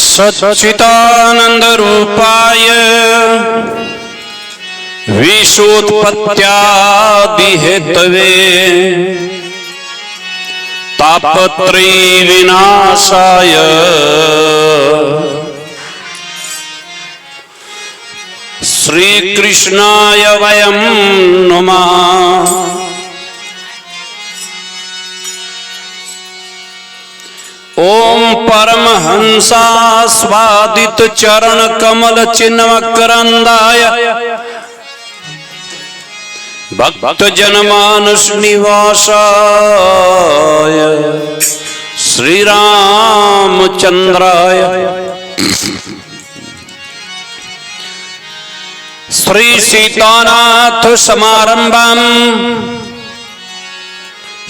सच्चिदानंद रूपाय विश्वोत्पत्त्यादि Hathaway तापत्रय विनाशाय श्री कृष्णाय वयं नमः। ओम परमहंसा स्वादित चरण कमल चिन्मकरंदाय भक्त जनमानस निवासाय श्री रामचंद्राय श्री सीतानाथ समारंभम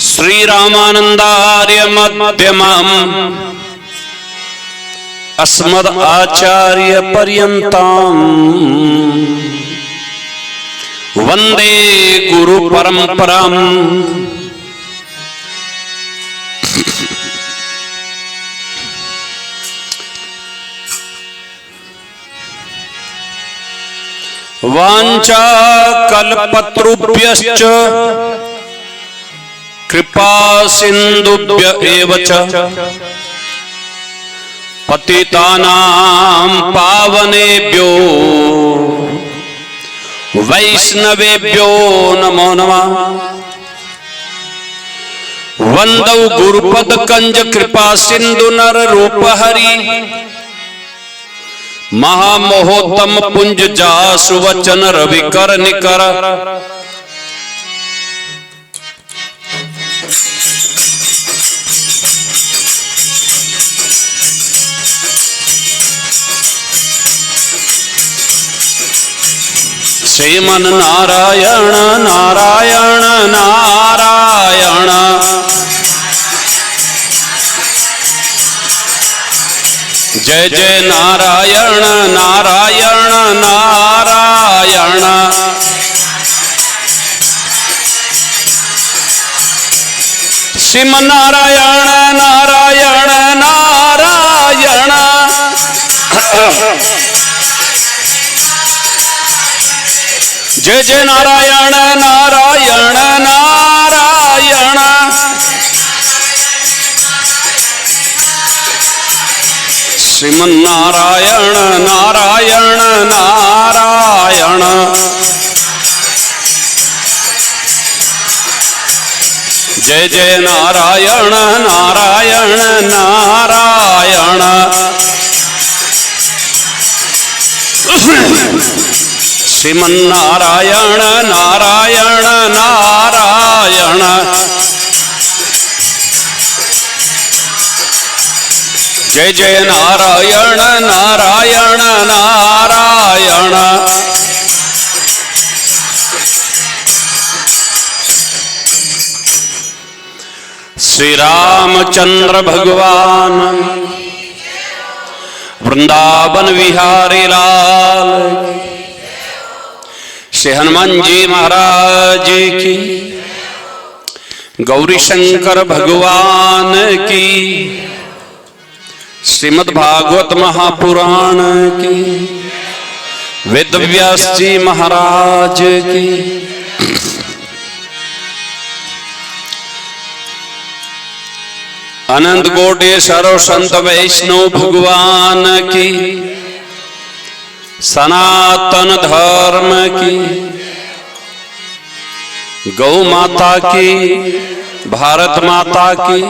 श्री रामानंदार्य मध्यमम अस्मद आचार्य पर्यंतम वंदे गुरु परंपराम। वांछा कल्पतरुभ्यश्च कृपा सिंधुभ्य एव च पतितानां पावनेभ्यो वैष्णवेभ्यो नमो नमः। वंदौ गुरुपद कंज कृपा सिंधु नर रूप हरि महामहोत्तम पुंज जासु वचन रवि कर निकर श्रीमन नारायण नारायण नारायण जय जय नारायण नारायण नारायण श्रीमन नारायण नारायण नारायण जय जय नारायण नारायण नारायण श्रीमन नारायण नारायण नारायण जय जय नारायण नारायण नारायण श्रीमन नारायण नारायण नारायण जय जय नारायण नारायण नारायण श्री रामचंद्र भगवान वृंदावन विहारी लाल श्री हनुमान जी महाराज की गौरी शंकर भगवान की श्रीमद् भागवत महापुराण की वेद व्यास जी महाराज की अनंत कोटि सर्व संत वैष्णव भगवान की सनातन धर्म की गौ माता की भारत माता की।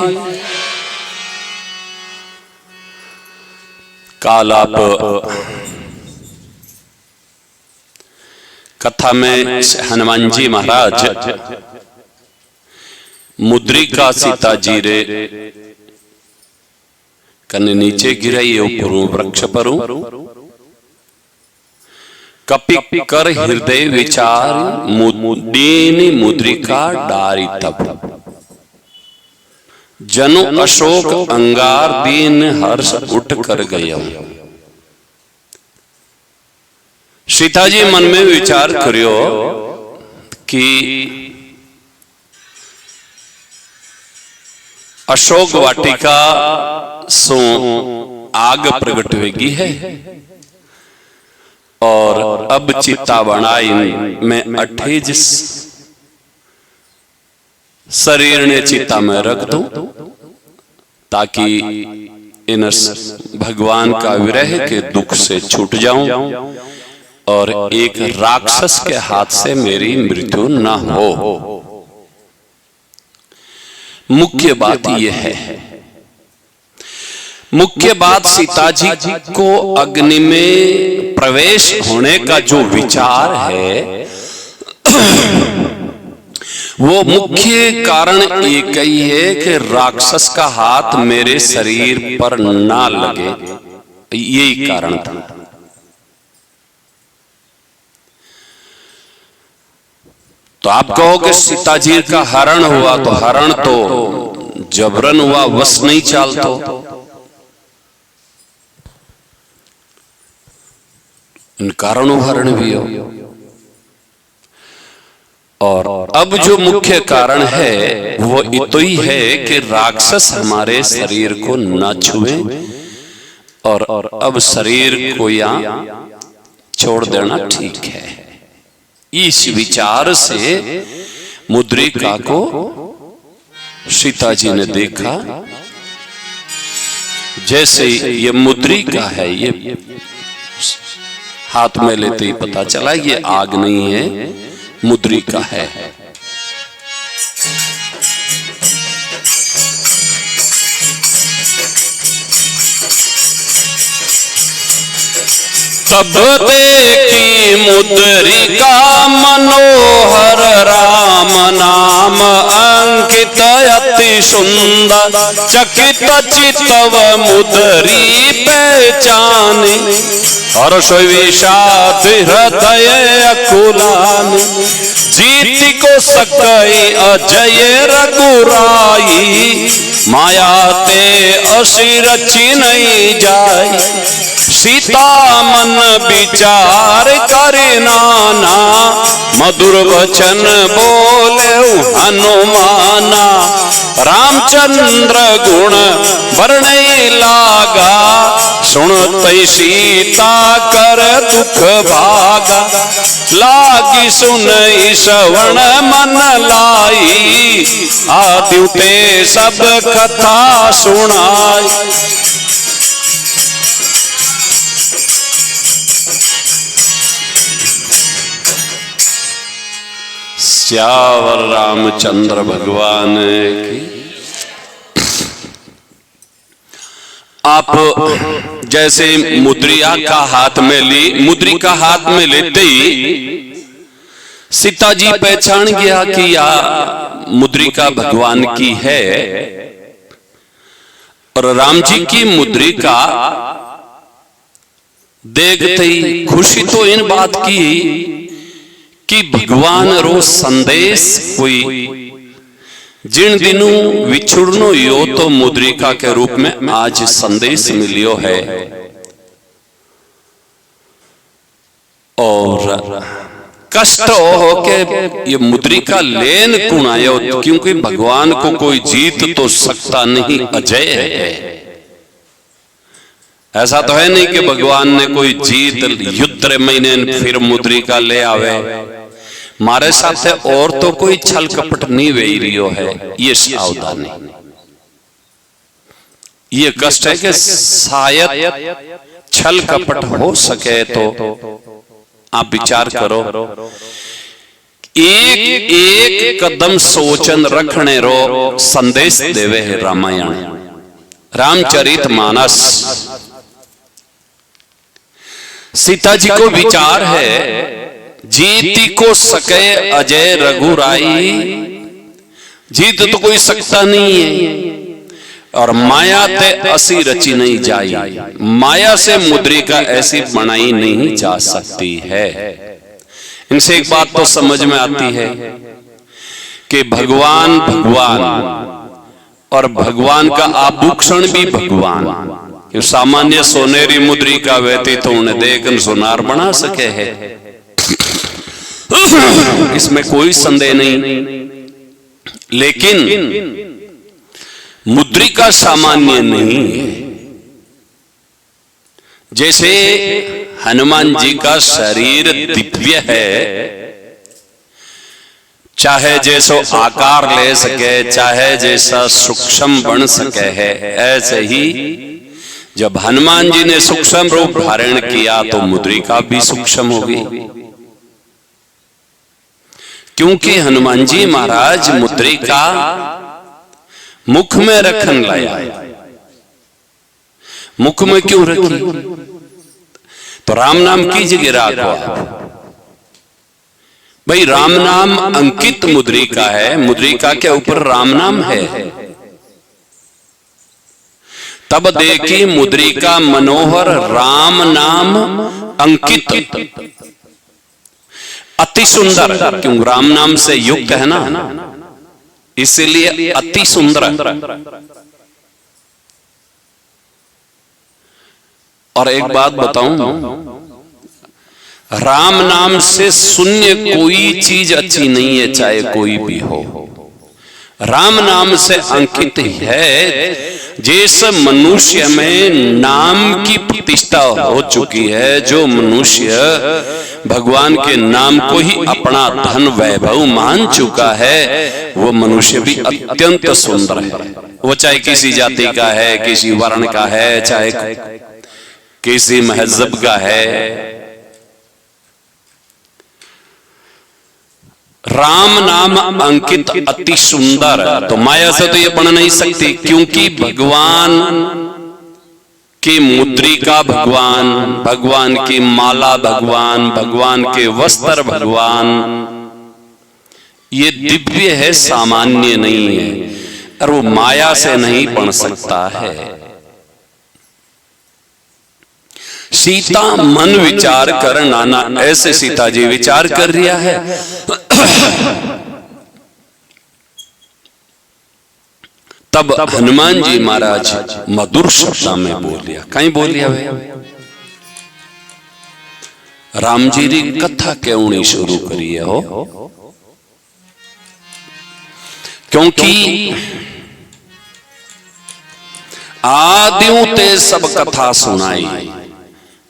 काल आप कथा में हनुमान जी महाराज मुद्रिका सीता जी रे कने नीचे गिराई ऊपर वृक्ष पर कपि कर हृदय विचार मुदीनी मुद्रिका डारी तब जनु अशोक अंगार दीन हर्ष उठ कर गया। सीता जी मन में विचार करियो कि अशोक वाटिका सो आग प्रगट होगी है और अब चित्ता बनाई में 28 शरीर ने चित्ता में रख दूं ताकि इन भगवान का विरह के दुख से छूट जाऊं और एक राक्षस के हाथ से मेरी मृत्यु न हो। मुख्य बात यह है, मुख्य बात सीता जी को अग्नि में प्रवेश होने का जो विचार है वो मुख्य कारण एक ही है कि राक्षस का हाथ मेरे शरीर पर ना लगे, यही कारण था। तो आप कहो कि सीता जी का हरण हुआ, तो हरण तो जबरन हुआ, वश नहीं चालतो। इन कारणों हरण भी हो। और अब जो मुख्य कारण है वो इतो ही है कि राक्षस हमारे शरीर को न छुए और अब शरीर को यहां छोड़ देना ठीक है। इस विचार से मुद्रिका को सीता जी ने देखा, जैसे ये मुद्रिका है, ये हाथ में लेते ही पता चला ये आग नहीं है, मुद्रिका है। तब देखी मुद्रिका मनोहर राम नाम अंकित अति सुंदर, चकित चितव मुद्री पहचाने, हर्ष विषाद हृदय अकुलान, जीति को सकई अजय रघुराई, माया ते असी रची नहीं जाई, सीता मन विचार करे नाना, मधुर वचन बोले हनुमाना, रामचंद्र गुण वर्णय लागा, सुनतई सीता कर दुख भागा, लागी सुनई श्रवण मन लाई, आदि ते सब कथा सुनाई। श्यावर रामचंद्र भगवान की। आप जैसे मुद्रिका का हाथ में ली, मुद्रिका हाथ में लेते ही सीता जी पहचान गया कि यह मुद्रिका भगवान की है। और राम जी की मुद्रिका देखते ही खुशी तो इन बात की कि भगवान रो संदेश कोई जिन दिनों विछुड़नो यो तो मुद्रिका के रूप में आज संदेश मिलियो है। और कष्ट हो के ये मुद्रिका लेन कुण आयो, क्योंकि भगवान को कोई जीत तो सकता नहीं, अजय है। ऐसा तो है नहीं कि भगवान ने कोई जीत युद्ध महीने फिर मुद्रिका ले आवे। मारे साथ और तो कोई छल कपट नहीं वे रियो है, ये सावधानी, ये कष्ट है कि शायद छल कपट हो सके। तो आप विचार करो, एक एक कदम सोचन रखने रो संदेश देवे है रामायण, रामचरितमानस। सीता जी को विचार है जीती को सके अजय रघुराई, जीत तो कोई सकता नहीं है, और माया ते असी रची नहीं जाई, माया से मुद्रिका ऐसी बनाई नहीं जा सकती है। इनसे एक बात तो समझ में आती है कि भगवान भगवान और भगवान का आभूषण भी भगवान। सामान्य सोनेरी मुद्रिका व्यतीत तो उन्हें देखकर सोनार बना सके है, इसमें कोई संदेह नहीं। लेकिन मुद्रिका सामान्य नहीं है। जैसे हनुमान जी का शरीर दिव्य है, चाहे जैसो आकार ले सके, चाहे जैसा सूक्ष्म बन सके है, ऐसे ही जब हनुमान जी ने सूक्ष्म रूप धारण किया तो मुद्रिका भी सूक्ष्म होगी। क्योंकि हनुमान जी महाराज मुद्रिका मुख में रखन लाया। मुख में क्यों रखी? तो राम नाम कीजिए राखो। भाई राम नाम अंकित मुद्रिका है, मुद्रिका के ऊपर राम नाम है। तब देखी मुद्रिका मनोहर राम नाम अंकित, अति सुंदर। क्यों? राम नाम से युक्त है ना, इसलिए अति सुंदर। और एक बात बताऊं, राम नाम से शून्य कोई चीज अच्छी नहीं है, चाहे कोई भी हो। राम नाम से अंकित है। जिस मनुष्य में नाम की प्रतिष्ठा हो चुकी है, जो मनुष्य भगवान के नाम को ही अपना धन वैभव मान चुका है, वो मनुष्य भी अत्यंत सुंदर है। वो चाहे किसी जाति का है, किसी वर्ण का है, चाहे किसी महजब का है। राम नाम अंकित अति सुंदर। तो माया से तो ये बन नहीं सकती, क्योंकि भगवान की मुद्रिका भगवान, भगवान की माला भगवान, भगवान के वस्त्र भगवान, ये दिव्य है, सामान्य नहीं है। और वो माया से नहीं बन सकता है। सीता मन विचार कर नाना, ऐसे सीता जी विचार कर रिया है। तब हनुमान जी महाराज मधुर शब्द में बोल लिया। कहीं बोल लिया वे? राम जी री कथा कहनी शुरू करी है हो, क्योंकि आदियों ते सब कथा सुनाई।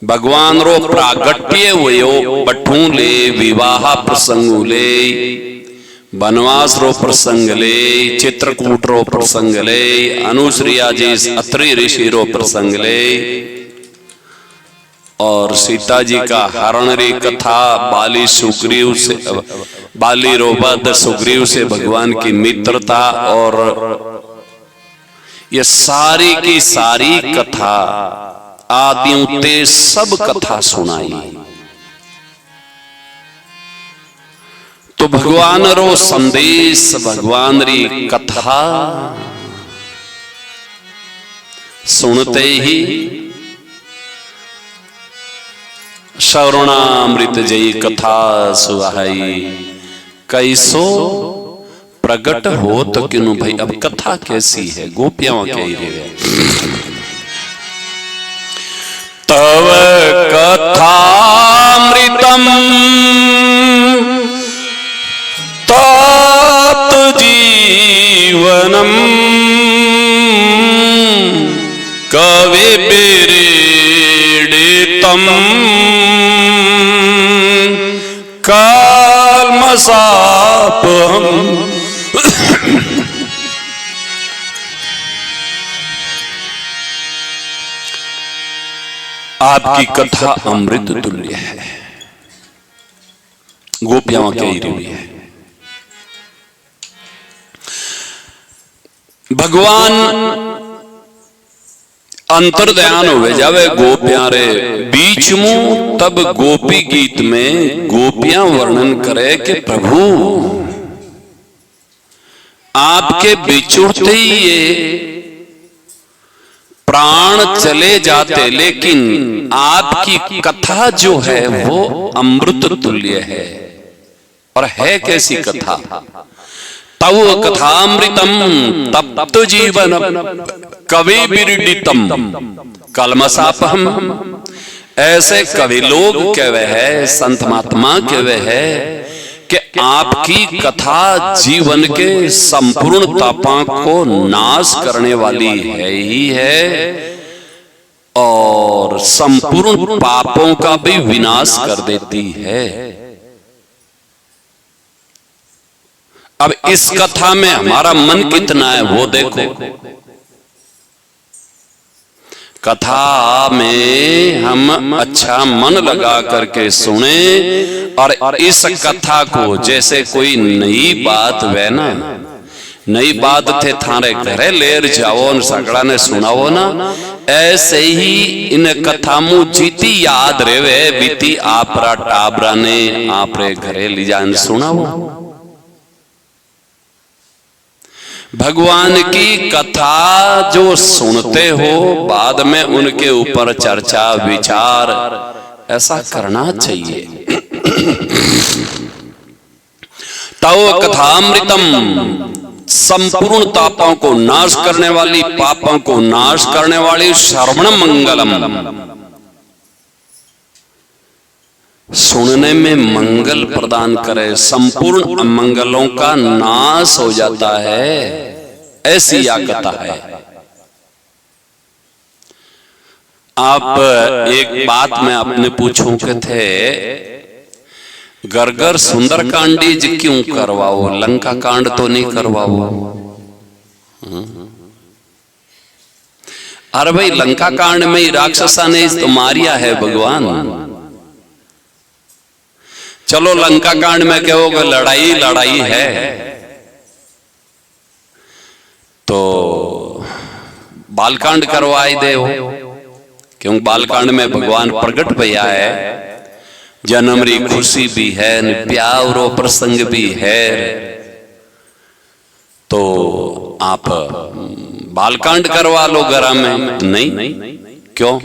भगवान रो प्रागट्य हुयो बठू ले, विवाह प्रसंग ले, वनवास रो प्रसंग ले, चित्रकूट रो प्रसंग ले, अनुसुईया जी अत्रि ऋषि रो प्रसंग ले, और सीता जी का हरण री कथा, बाली सुग्रीव से, बाली रो वध, सुग्रीव से भगवान की मित्रता, और ये सारी की सारी कथा आदियों ते सब कथा सुनाई। तो भगवान रो संदेश, भगवान री कथा सुनते ही श्रवणामृत जई कथा सुहाई, कैसो प्रगट हो तो किनु। भाई अब कथा कैसी है? गोपियां कह रही है। तव कथामृतम तात जीवनम, कवि विरीडितम कालमसापहम। आपकी कथा अमृत तुल्य है, गोपियां कह रही है। भगवान अंतर्ध्यान हो जावे गोपियां रे बीच में, तब गोपी गीत में गोपियां वर्णन करे कि प्रभु आपके बिछुड़ते ही ये प्राण चले जाते, लेकिन आपकी कथा जो है वो अमृत तुल्य है। और है कैसी कथा? तव कथामृतम तप्त जीवन कवि विरीडितम कलमसापहम। ऐसे कवि लोग कहवे है, संत महात्मा कहवे है कि आपकी कथा जीवन के संपूर्ण तापों को नाश करने वाली है ही है और संपूर्ण पापों का भी विनाश कर देती है। अब इस कथा में हमारा मन कितना है वो देखो। कथा में हम अच्छा मन लगा करके सुने और इस कथा को जैसे कोई नई बात वह ना, नई बात थे थारे घरे लेर जाओ न सगड़ा ने सुनाओ ना, ऐसे ही इन कथा मु जीती याद रेवे बीती आपरा टाबरा ने आपरे घरे ली जान सुनाओ। भगवान की कथा जो सुनते हो बाद में उनके ऊपर चर्चा विचार ऐसा करना चाहिए। तव कथामृतम संपूर्ण तापों को नाश करने वाली, पापों को नाश करने वाली श्रवण मंगलम, सुनने में मंगल प्रदान करे, संपूर्ण अमंगलों का नाश हो जाता है, ऐसी या कथा है। आप एक बात मैं आपने पूछूं कि थे गरगर सुंदरकांडी जी क्यों करवाओ, लंका कांड तो नहीं करवाओ? अरे भाई लंका कांड में ही राक्षसा ने तो मारिया है भगवान। चलो लंका कांड में कहोगे लड़ाई लड़ाई है तो बालकांड करवाई दे हो, क्यों बालकांड में भगवान प्रकट भैया है, जन्म री खुशी भी है, प्यारो प्रसंग भी है, तो आप बालकांड करवा लो घर में। नहीं, क्यों?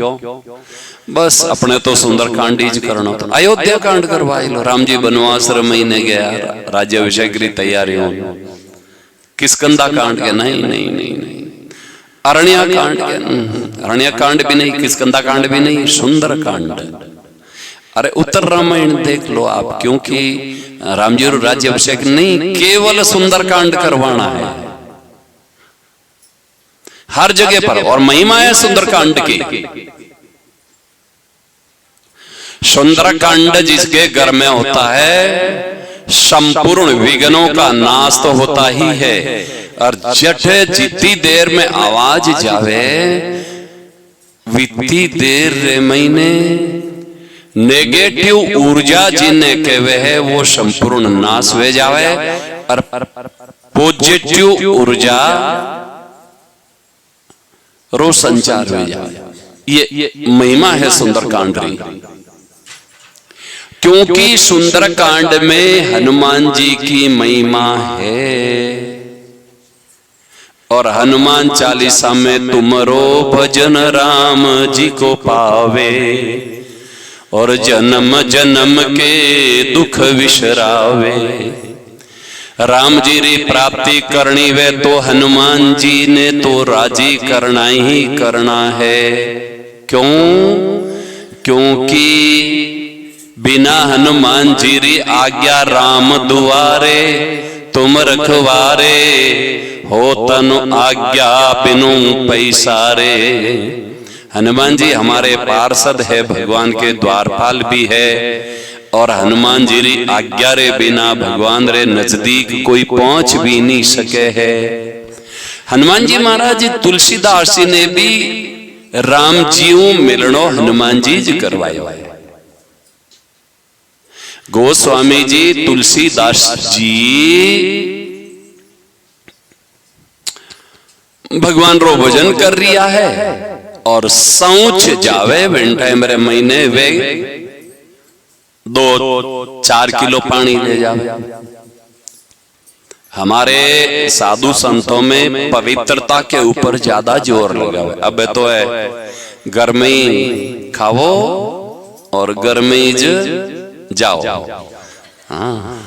बस अपने तो सुंदरकांड ही करना था। अयोध्या कांड करवाई लो, राम जी बनवास महीने गया, राज्याभिषेक की तैयारी हो। किस्कंदा कांड के नहीं, अरण्या कांड के, अरण्या कांड भी नहीं, किस्कंदा कांड भी नहीं, सुंदर कांड। अरे उत्तर रामायण देख लो आप, क्योंकि राम जी राज्याभिषेक नहीं, केवल सुंदर कांड करवाना है हर जगह पर, और महिमा है सुंदर कांड की। सुंदरकांड जिसके घर में होता है संपूर्ण विघ्नों का नाश तो होता ही है, और जट जितनी देर में आवाज जावे वित्ती देर रे महीने नेगेटिव ऊर्जा जिन्हें कहवे है वो संपूर्ण नाश हो जावे, और पॉजिटिव ऊर्जा रो संचार हो जाए। ये महिमा है सुंदरकांड की, क्योंकि सुंदरकांड में हनुमान जी की महिमा है, और हनुमान चालीसा में तुमरो भजन राम जी को पावे, और जन्म जन्म के दुख विसरावे। राम जी री प्राप्ति करनी वे तो हनुमान जी ने तो राजी करना ही करना है। क्यों? क्योंकि बिना हनुमान जी री आज्ञा राम दुआरे तुम रखवारे, हो तनु आज्ञा बिनु पैसारे। हनुमान जी हमारे पार्षद है, भगवान के द्वारपाल भी है, और हनुमान जी री आज्ञा रे बिना भगवान रे नजदीक कोई पहुंच भी नहीं सके है। हनुमान जी महाराज जी तुलसीदास जी ने भी राम जीऊ मिलनो हनुमान जी जी करवायो है। गोस्वामी जी तुलसीदास जी भगवान रो भजन कर रिया है, और सोच जावे घंटे मेरे महीने वे 2-4 किलो पानी ले जावे। हमारे साधु संतों में पवित्रता के ऊपर ज्यादा जोर लगा हुआ। अब तो है घर में ही खाओ और घर में ही जाओ। हाँ,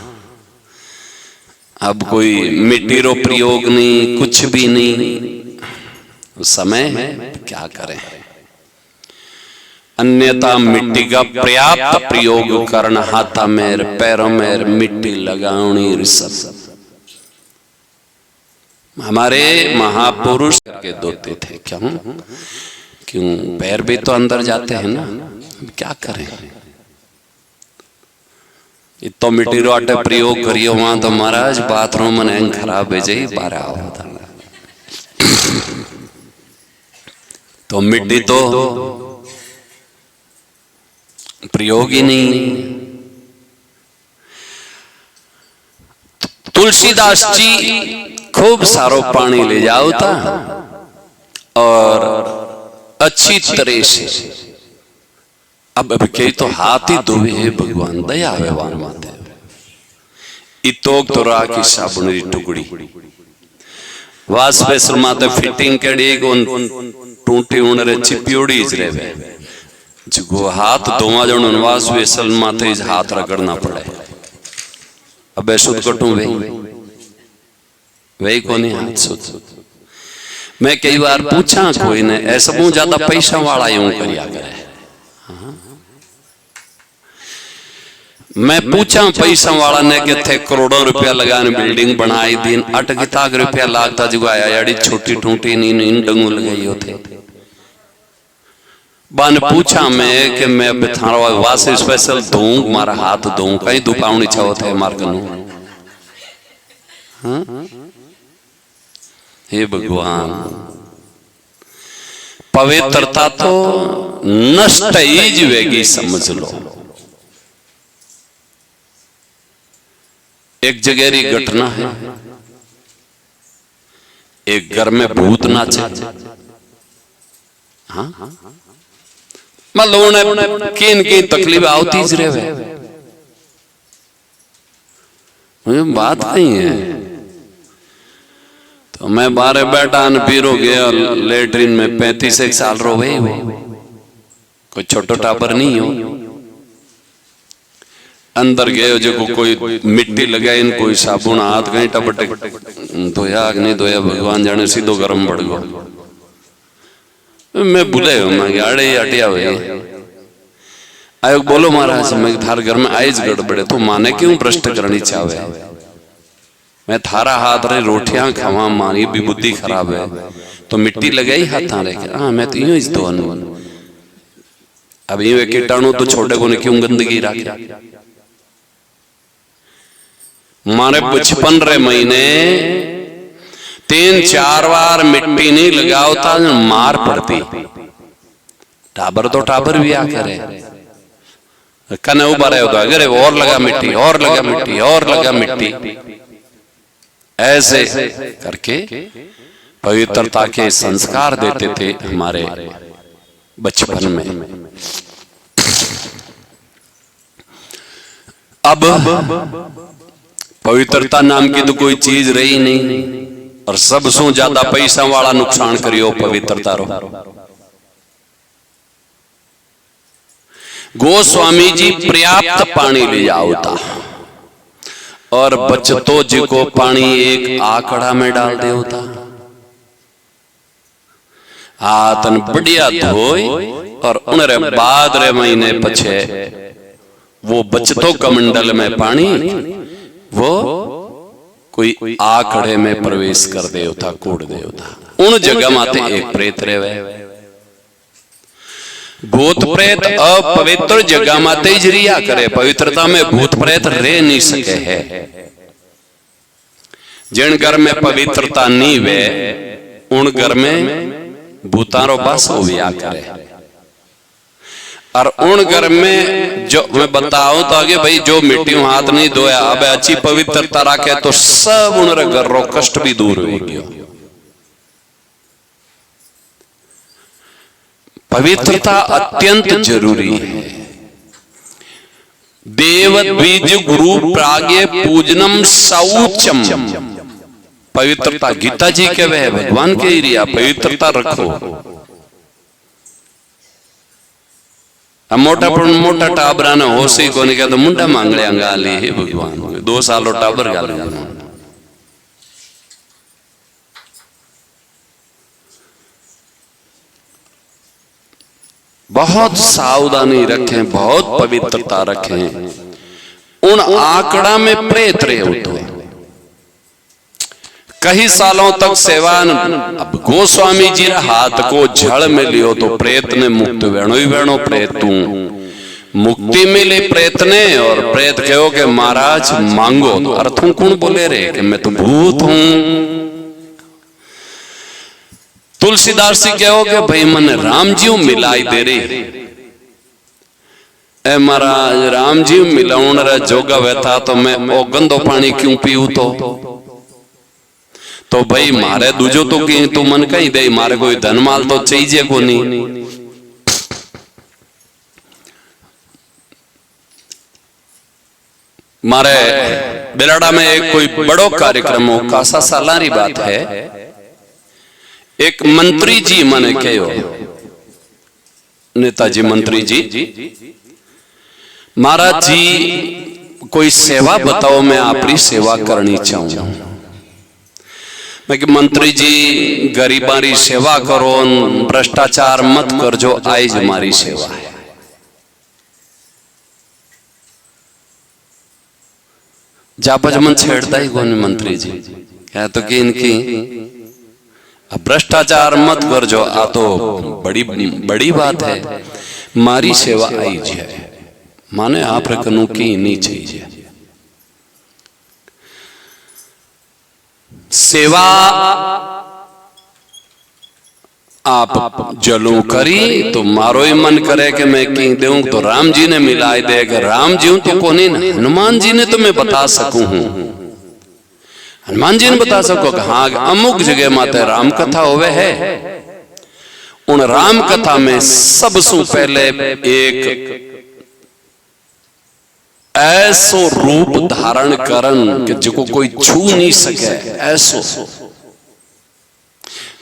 अब कोई मिट्टी रो प्रयोग नहीं, कुछ भी नहीं, समय है क्या करें। अन्यथा मिट्टी का पर्याप्त प्रयोग करना, हाथा में पैरों में मिट्टी लगानी सब। हमारे महापुरुष करके धोते थे, क्यों पैर भी तो अंदर जाते हैं ना, क्या करें। इतो मिट्टी रो आटे प्रयोग करियो वहां तो महाराज बाथरूम में खराब है जाई बारह होता। तो मिट्टी तो प्रयोग ही नहीं। तुलसीदास जी खूब सारो पानी ले जाओ था और अच्छी तरह से, अब कई तो हाथ ही धोवे है भगवान दया व्यवहार माते इतोक तो रा की साबुन री टुकड़ी वास स्पेशल माते फिटिंग कड़ी टूटी उनरे चिपियोड़ी रे जो हाथ धोवा जण वास स्पेशल माते हाथ रगड़ना पड़े। अब शुद्ध कटू वही को नहीं हाथ शुद्ध। मैं कई बार पूछा कोई ने ऐसा बहुत ज्यादा पैसा वाला यूं करिया करे। मैं पूछा पैसा वाला ने के थे करोड़ों रुपया लगाने बिल्डिंग बनाई दिन 8 रुपया लागता जुगाया याड़ी छोटी टूटी नींद डंगू लगाई होते। बान पूछा मैं कि मैं थारा वासे स्पेशल दूं मारा हाथ दूं कहीं दुकावनी चाहो थे मार कनु। हे भगवान पवित्रता तो नष्ट ही जीवेगी समझ लो। एक जगह री घटना है, एक घर में भूत नाचे। हाँ मतलब किन की तकलीफ आती ज रहे मुझे बात नहीं है। तो मैं बारे बैठा न पीरो गया लेटरिन में 35 साल रो भाई कोई छोटो टाबर नहीं हो। अंदर गए जो कोई मिट्टी लगाई इन कोई साबुन हाथ कहीं टपटे धोया नहीं धोया भगवान जाने सीधो गरम बढ़ गयो। मैं बुले मैं गाड़े हटिया हुए आयोग बोलो महाराज मैं थार घर में आइज गड़बड़े तो माने क्यों भ्रष्ट करनी चाहे। मैं थारा हाथ रे रोटियां खावा मानी भी बुद्धि खराब है तो मिट्टी लगाई हाथ रे। हाँ मैं तो यूं दो अब यूं कीटाणु तो छोटे को ने क्यों गंदगी रखे। मारे 55 महीने 3-4 बार मिट्टी नहीं लगावता मार पड़ती। टाबर तो टाबर भी आ करे कने उबा रहे होता अगर और लगा मिट्टी और लगा मिट्टी और लगा मिट्टी ऐसे करके पवित्रता के संस्कार देते थे हमारे बचपन में। अब पवित्रता नाम की तो कोई चीज रही नहीं और सबसे ज्यादा पैसा वाला नुकसान करियो पवित्रता रो। गोस्वामी जी पर्याप्त पानी ले जाओता और बचतो जी को पानी एक आकड़ा में डाल दे होता। हाथन बढ़िया धोई और उनरे बाद रे महीने पछे वो बचतो कमंडल में पानी वो कोई आकड़े में प्रवेश कर दे होता कूड़ दे होता। उन जगह माते एक प्रेत रहे भूत प्रेत अपवित्र जगह माते जरिया करे। पवित्रता में भूत प्रेत रह नहीं सके है। जिन घर में पवित्रता नहीं वे उन घर में भूतारो बस हो गया करे। और उन घर में जो मैं बताऊं तो आगे भाई जो मिट्टी हाथ नहीं धोया अब अच्छी पवित्रता रखे तो सब उन घर रो कष्ट भी दूर हो गया। पवित्रता अत्यंत जरूरी है। देव द्विज गुरु प्रागे पूजनम शौचम। पवित्रता गीता जी के वह भगवान के एरिया पवित्रता रखो। अब मोटा टाबरा ने होशी को नहीं तो मुंडा मांगले अंगाली है भगवान 2 साल टाबर गाल बहुत सावधानी रखें, बहुत पवित्रता रखें। उन आंकड़ा में प्रेत रहे हो तो कई सालों तक सेवा। अब गोस्वामी जी हाथ को झड़ में लियो तो प्रेत ने मुक्त वेणो ही वेणो प्रेत तू मुक्ति मिली प्रेत ने। और प्रेत कहो कि महाराज मांगो तो अर्थों कौन बोले रे कि मैं तो भूत हूं। तुलसीदास जी कहो कि भाई मन राम जी मिलाई दे रही ए महाराज राम जी मिलाउन रे जोगा बैठा तो मैं ओ गंदो पानी क्यों पीऊ। तो भाई मारे दूजो तो की तू मन कहीं दे, मारे कोई धन माल तो चाहिए को नहीं। मारे बेलाड़ा में एक कोई बड़ो कार्यक्रम हो, कासा सालारी बात है। एक मंत्री जी मने कहो, नेताजी मंत्री जी, महाराज जी कोई सेवा बताओ, मैं आपकी सेवा करनी चाहूं। मैं कि मंत्री जी गरीबारी सेवा करो, भ्रष्टाचार मत कर, जो आई हमारी सेवा है। जापज मन छेड़ता ही कौन मंत्री जी, क्या तो कि इनकी भ्रष्टाचार मत कर, जो आ तो बड़ी बड़ी बात है। मारी सेवा आई है, माने आप रखनू की नहीं चाहिए। सेवा आप जलू करी तो मारो ही मन करे कि मैं की दूं तो राम जी ने मिलाई दे। राम जी हूं तो कौन है, हनुमान जी ने तो मैं बता सकूं हूं। हनुमान जी ने बता सको कि हाँ अमुक जगह माते राम कथा होवे है। उन राम कथा में सबसे पहले एक ऐसो रूप धारण करन कि जिको कोई छू नहीं सके। ऐसो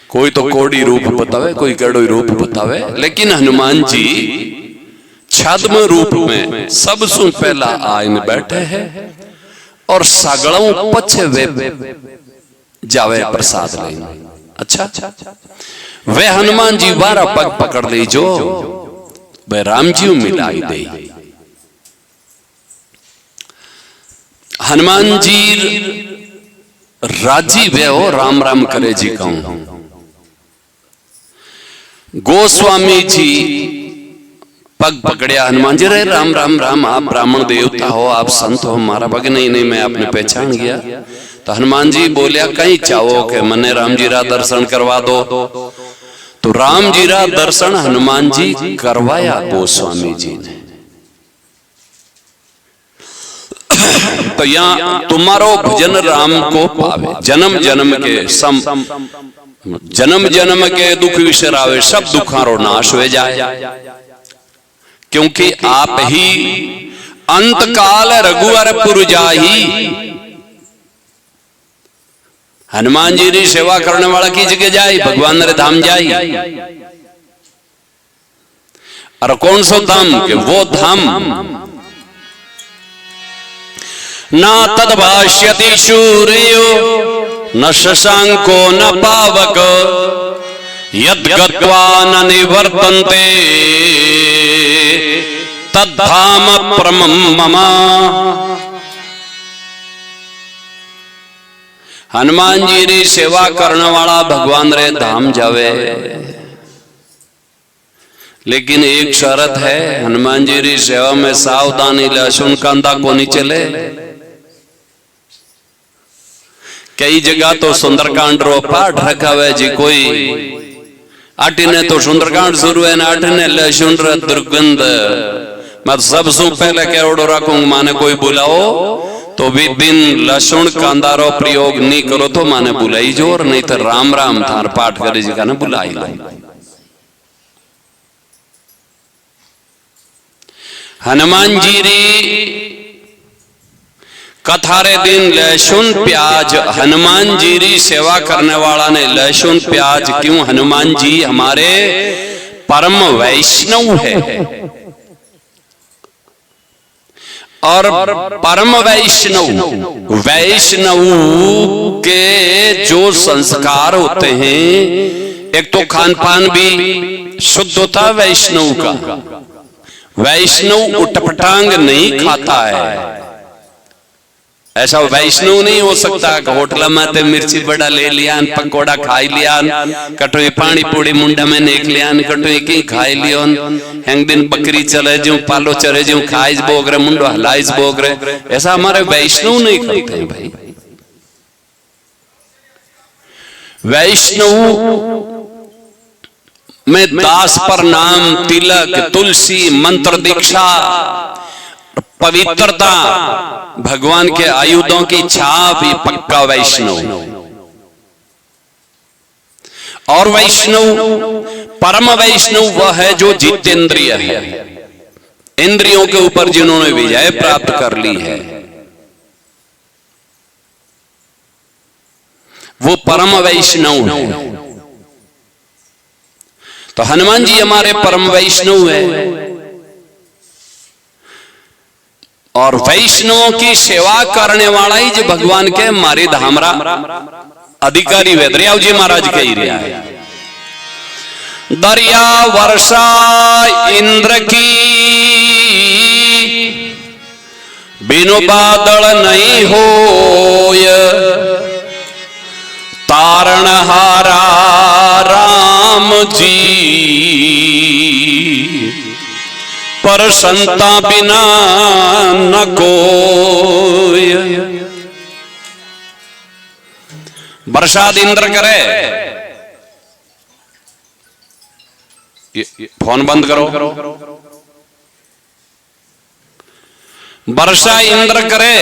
कोई तो कोड़ी रूप बतावे, कोई केड़ो रूप बतावे, लेकिन हनुमान जी छद्म रूप में सबसे पहला आइन बैठे हैं और सगलों पछे वे जावे प्रसाद लेने। अच्छा, वे हनुमान जी बारा पग पकड़ ली जो वे राम जी मिलाई दे। हनुमान जी राजी वे हो राम राम करे जी कहूं। गोस्वामी जी पग पकड़िया, हनुमान जी रे राम राम राम, आप ब्राह्मण देवता हो, आप संत हो, हमारा पग नहीं नहीं मैं आपने पहचान गया। तो हनुमान जी बोलिया कहीं चाहो कि मने राम जी रा दर्शन करवा दो। तो राम जी रा दर्शन हनुमान जी करवाया गोस्वामी जी ने। तो यहाँ तुम्हारो भजन राम को पावे, जन्म जन्म के सम, जन्म जन्म के दुख विसरावे, सब दुखारो नाश हो जाए। क्योंकि आप ही अंत काल रघुवर पुर जाही। हनुमान जी की सेवा करने वाला की जगह जाए, भगवान रे धाम जाई। और कौन सा धाम के वो धाम ना तद्भाष्यति सूर्यो न शशांको न पावक यद् गत्वा न निवर्तन्ते तद्धाम परमं मम। हनुमान जी री सेवा करने वाला भगवान रे धाम जावे, लेकिन एक शर्त है, हनुमान जी री सेवा में सावधानी, लहसुन कांदा को नहीं चले। कई जगह तो सुंदरकांड रो पाठ रखा हुआ जी, कोई आटी ने तो सुंदरकांड शुरू है ना, आटी ने लहसुन रे दुर्गंध। मैं सबसे पहले केवड़ो रखूं, माने कोई बुलाओ तो भी दिन लहसुन कांदा रो प्रयोग नहीं करो तो माने बुलाई जो, और नहीं तो राम राम थार पाठ करे जी का ना बुलाई लो। हनुमान जी री कथारे दिन लहसुन प्याज, हनुमान जी री सेवा करने वाला ने लहसुन प्याज क्यों? हनुमान जी हमारे परम वैष्णव है, और परम वैष्णव, वैष्णव के जो संस्कार होते हैं, एक तो खान पान भी शुद्ध होता वैष्णव का। वैष्णव उटपटांग नहीं खाता है। ऐसा वैष्णव नहीं हो सकता होटल में ते मिर्ची बड़ा ले लिया, पकोड़ा खाई लिया, कटोई पानी पूड़ी मुंडा में नेक लिया, कटोई की खाई लियो, हैंग दिन बकरी चले जो पालो चरे जो खाइज बोगरे मुंडो हलाइज बोगरे। ऐसा हमारे वैष्णव नहीं करते हैं भाई। वैष्णव में दास पर नाम, तिलक, तुलसी, मंत्र दीक्षा, पवित्रता, भगवान के आयुधों की छाप, ये पक्का वैष्णव। और वैष्णव, परम वैष्णव वह है जो जितेंद्रिय है, इंद्रियों के ऊपर जिन्होंने विजय प्राप्त कर ली है, वो परम वैष्णव है। तो हनुमान जी हमारे परम वैष्णव है। और वैष्णवों की सेवा करने वाला ही जो भगवान के मारे धामरा अधिकारी वेदरिया जी महाराज कही रहा है। दरिया वर्षा इंद्र की, बिनु बादल नहीं होय, तारणहारा राम जी, पर संता बिना न कोय। बरसात इंद्र करे, फोन बंद करो। वर्षा इंद्र करे,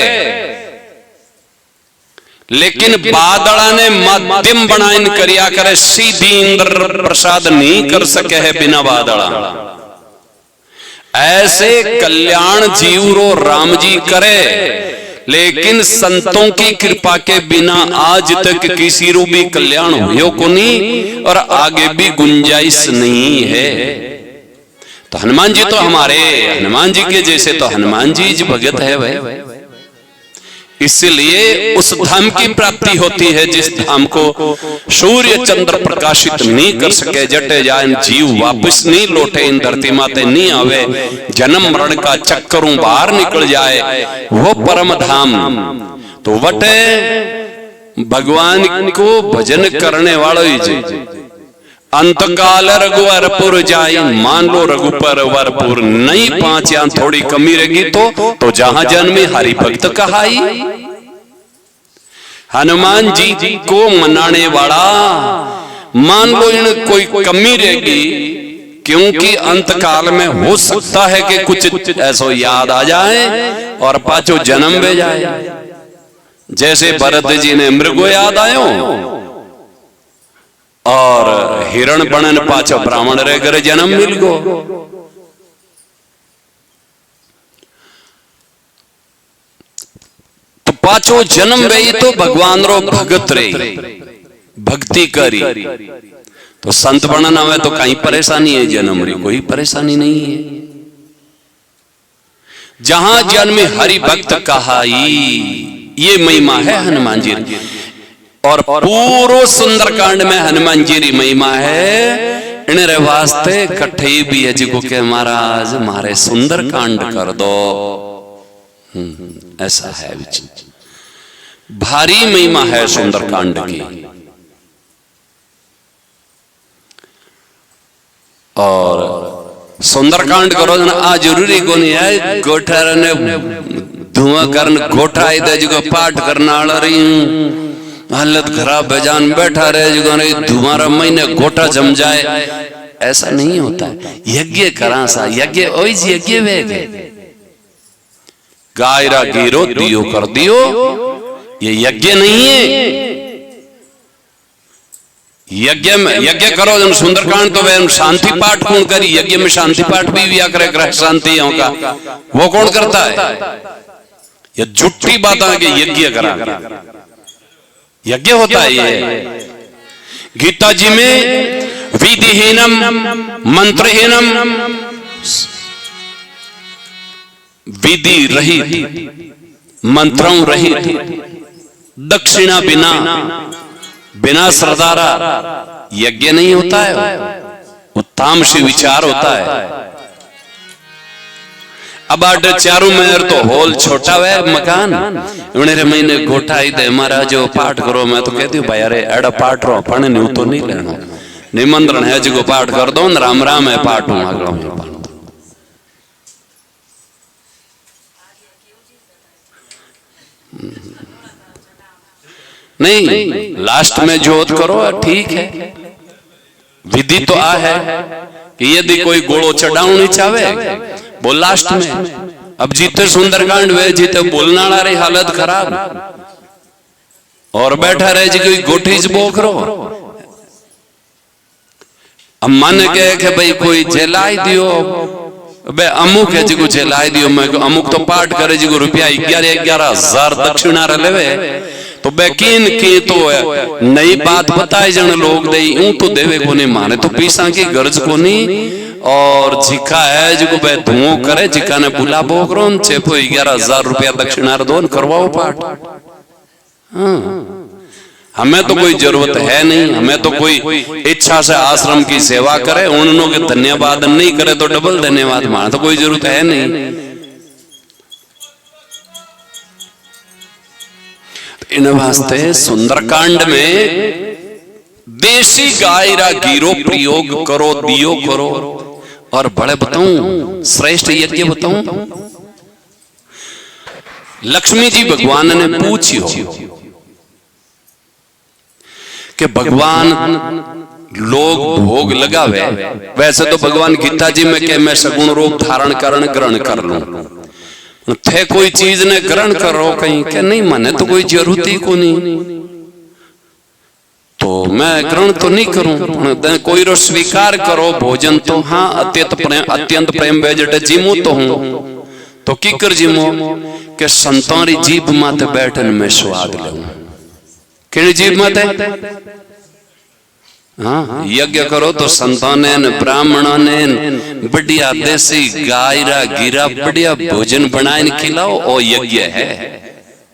लेकिन बादड़ा ने मध्यम बनाइन करिया करे, सीधी इंद्र प्रसाद नहीं कर सके है बिना बादड़ा। ऐसे कल्याण जीवरो राम जी करे, लेकिन संतों की कृपा के बिना आज तक किसी रो भी कल्याण हुयो को नहीं, और आगे भी गुंजाइश नहीं है। तो हनुमान जी तो हमारे, हनुमान जी के जैसे तो हनुमान जी भगत है भाई। इसलिए उस धाम की प्राप्ति होती है जिस धाम को सूर्य चंद्र प्रकाशित नहीं कर सके, जटे जाए जीव वापस नहीं लौटे, इन धरती माते नहीं आवे, जन्म मरण का चक्करों बाहर निकल जाए, वो परम धाम। तो वटे भगवान को भजन करने वालों ही जी। अंतकाल रघुवरपुर जाई, मान लो रघुपर वरपुर, नहीं 5 या थोड़ी कमी रहेगी तो जहां जन्मे हरि भक्त कहाई। हनुमान जी को मनाने वाला, मान लो इन कोई कमी रहेगी, क्योंकि अंतकाल में हो सकता है कि कुछ ऐसा याद आ जाए और पाछो जन्म में जाए। जैसे भरत जी ने मृगो याद आयो और हिरण बनन पाछो ब्राह्मण रह कर जन्म मिल गो। तो पाछो जन्म रही तो भगवान रो भगत रही, भक्ति करी। तो संत बनना हुआ तो कहीं परेशानी है, जन्म रही कोई परेशानी नहीं है। जहां जन्म हरि भक्त कहाई, ये महिमा है हनुमान जी। और पूरो सुंदरकांड में हनुमान जी री महिमा है। इनरे वास्ते कठे भी है जिको के महाराज मारे सुंदरकांड कर दो, ऐसा है। भारी महिमा है सुंदरकांड की। और सुंदरकांड करो ना आ जरूरी को नहीं है। गोठा ने धुआं करन गोठा इधर जिको पाठ करना आड़ रही हालत खराब बेजान बैठा रहे जो धुआं महीने गोटा जम जाए, ऐसा नहीं होता है। यज्ञ करा सा यज्ञ ओई यज्ञ वेग गायरा गिरो दियो कर दियो, ये यज्ञ नहीं है। यज्ञ करो जन सुंदरकांड तो वह शांति पाठ कौन करी, यज्ञ में शांति पाठ भी व्या करे ग्रह शांति का वो कौन करता है। ये झूठी बात है कि यज्ञ करा, यज्ञ होता है ये। गीता जी में विधिहीनम मंत्रहीनम, विधि रहित मंत्रों रहित, दक्षिणा बिना, बिना श्रद्धारा यज्ञ नहीं होता है। तामसी विचार होता है। अब आडे चारों मेहर तो हॉल छोटा है मकान उन्हें महीने गोठाई दे महाराज जो पाठ करो। मैं तो कहती हूँ भाई अरे एड़ा पाठ रो पण न्यू तो नहीं लेना, निमंत्रण है जो पाठ कर दो न राम राम है पाठ हूं आगला नहीं। लास्ट में जोत करो ठीक है, विधि तो आ है कि यदि कोई गोड़ो चढ़ावनी चाहे वो लास्ट में। अब जीते सुंदरकांड वे जीते बोलना रही हालत खराब और बैठा रहे जी कोई गोठी बोखरो। अब मन कहे कि भाई कोई जेलाई दियो बे अमुक है जी को जेलाई दियो। मैं अमुक तो पाठ करे जी को रुपया 11,000 दक्षिणा लेवे तो बेकीन की तो है नई बात बताए जन लोग दे यूं तो देवे को नहीं माने तो पीसा की गर्ज को नहीं। और झिका है जिको बे धुओं करे झिका ने बुला बोकरो चेपो 11,000 रुपया दक्षिणा दोन करवाओ पाठ। हाँ हमें तो कोई जरूरत है नहीं, हमें तो कोई इच्छा से आश्रम की सेवा करे उन्होंने के धन्यवाद नहीं करे तो डबल धन्यवाद माने तो कोई जरूरत है नहीं। इन वास्ते सुंदरकांड में देसी गाय रा गिरो प्रयोग करो दियो करो। और बड़े बताऊं श्रेष्ठ यज्ञ बताऊं, लक्ष्मी जी भगवान ने पूछियो कि भगवान लोग भोग लगावे। वैसे तो भगवान गीता जी में के मैं सगुण रूप धारण करण ग्रहण कर लूं थे कोई चीज ने ग्रहण करो कहीं के नहीं मने तो कोई जरूरत ही को नहीं तो मैं ग्रहण तो नहीं करूं। कोई रो स्वीकार करो भोजन तो हाँ अत्यंत प्रेम बेजट जीमो तो हूं तो की कर जीमो के संतारी जीभ माते बैठन में स्वाद लूं। केड़ी जीभ माते हाँ यज्ञ करो तो संतानेन ब्राह्मणों बढ़िया देसी गाय रा गिरा बढ़िया भोजन बनाए खिलाओ और यज्ञ है।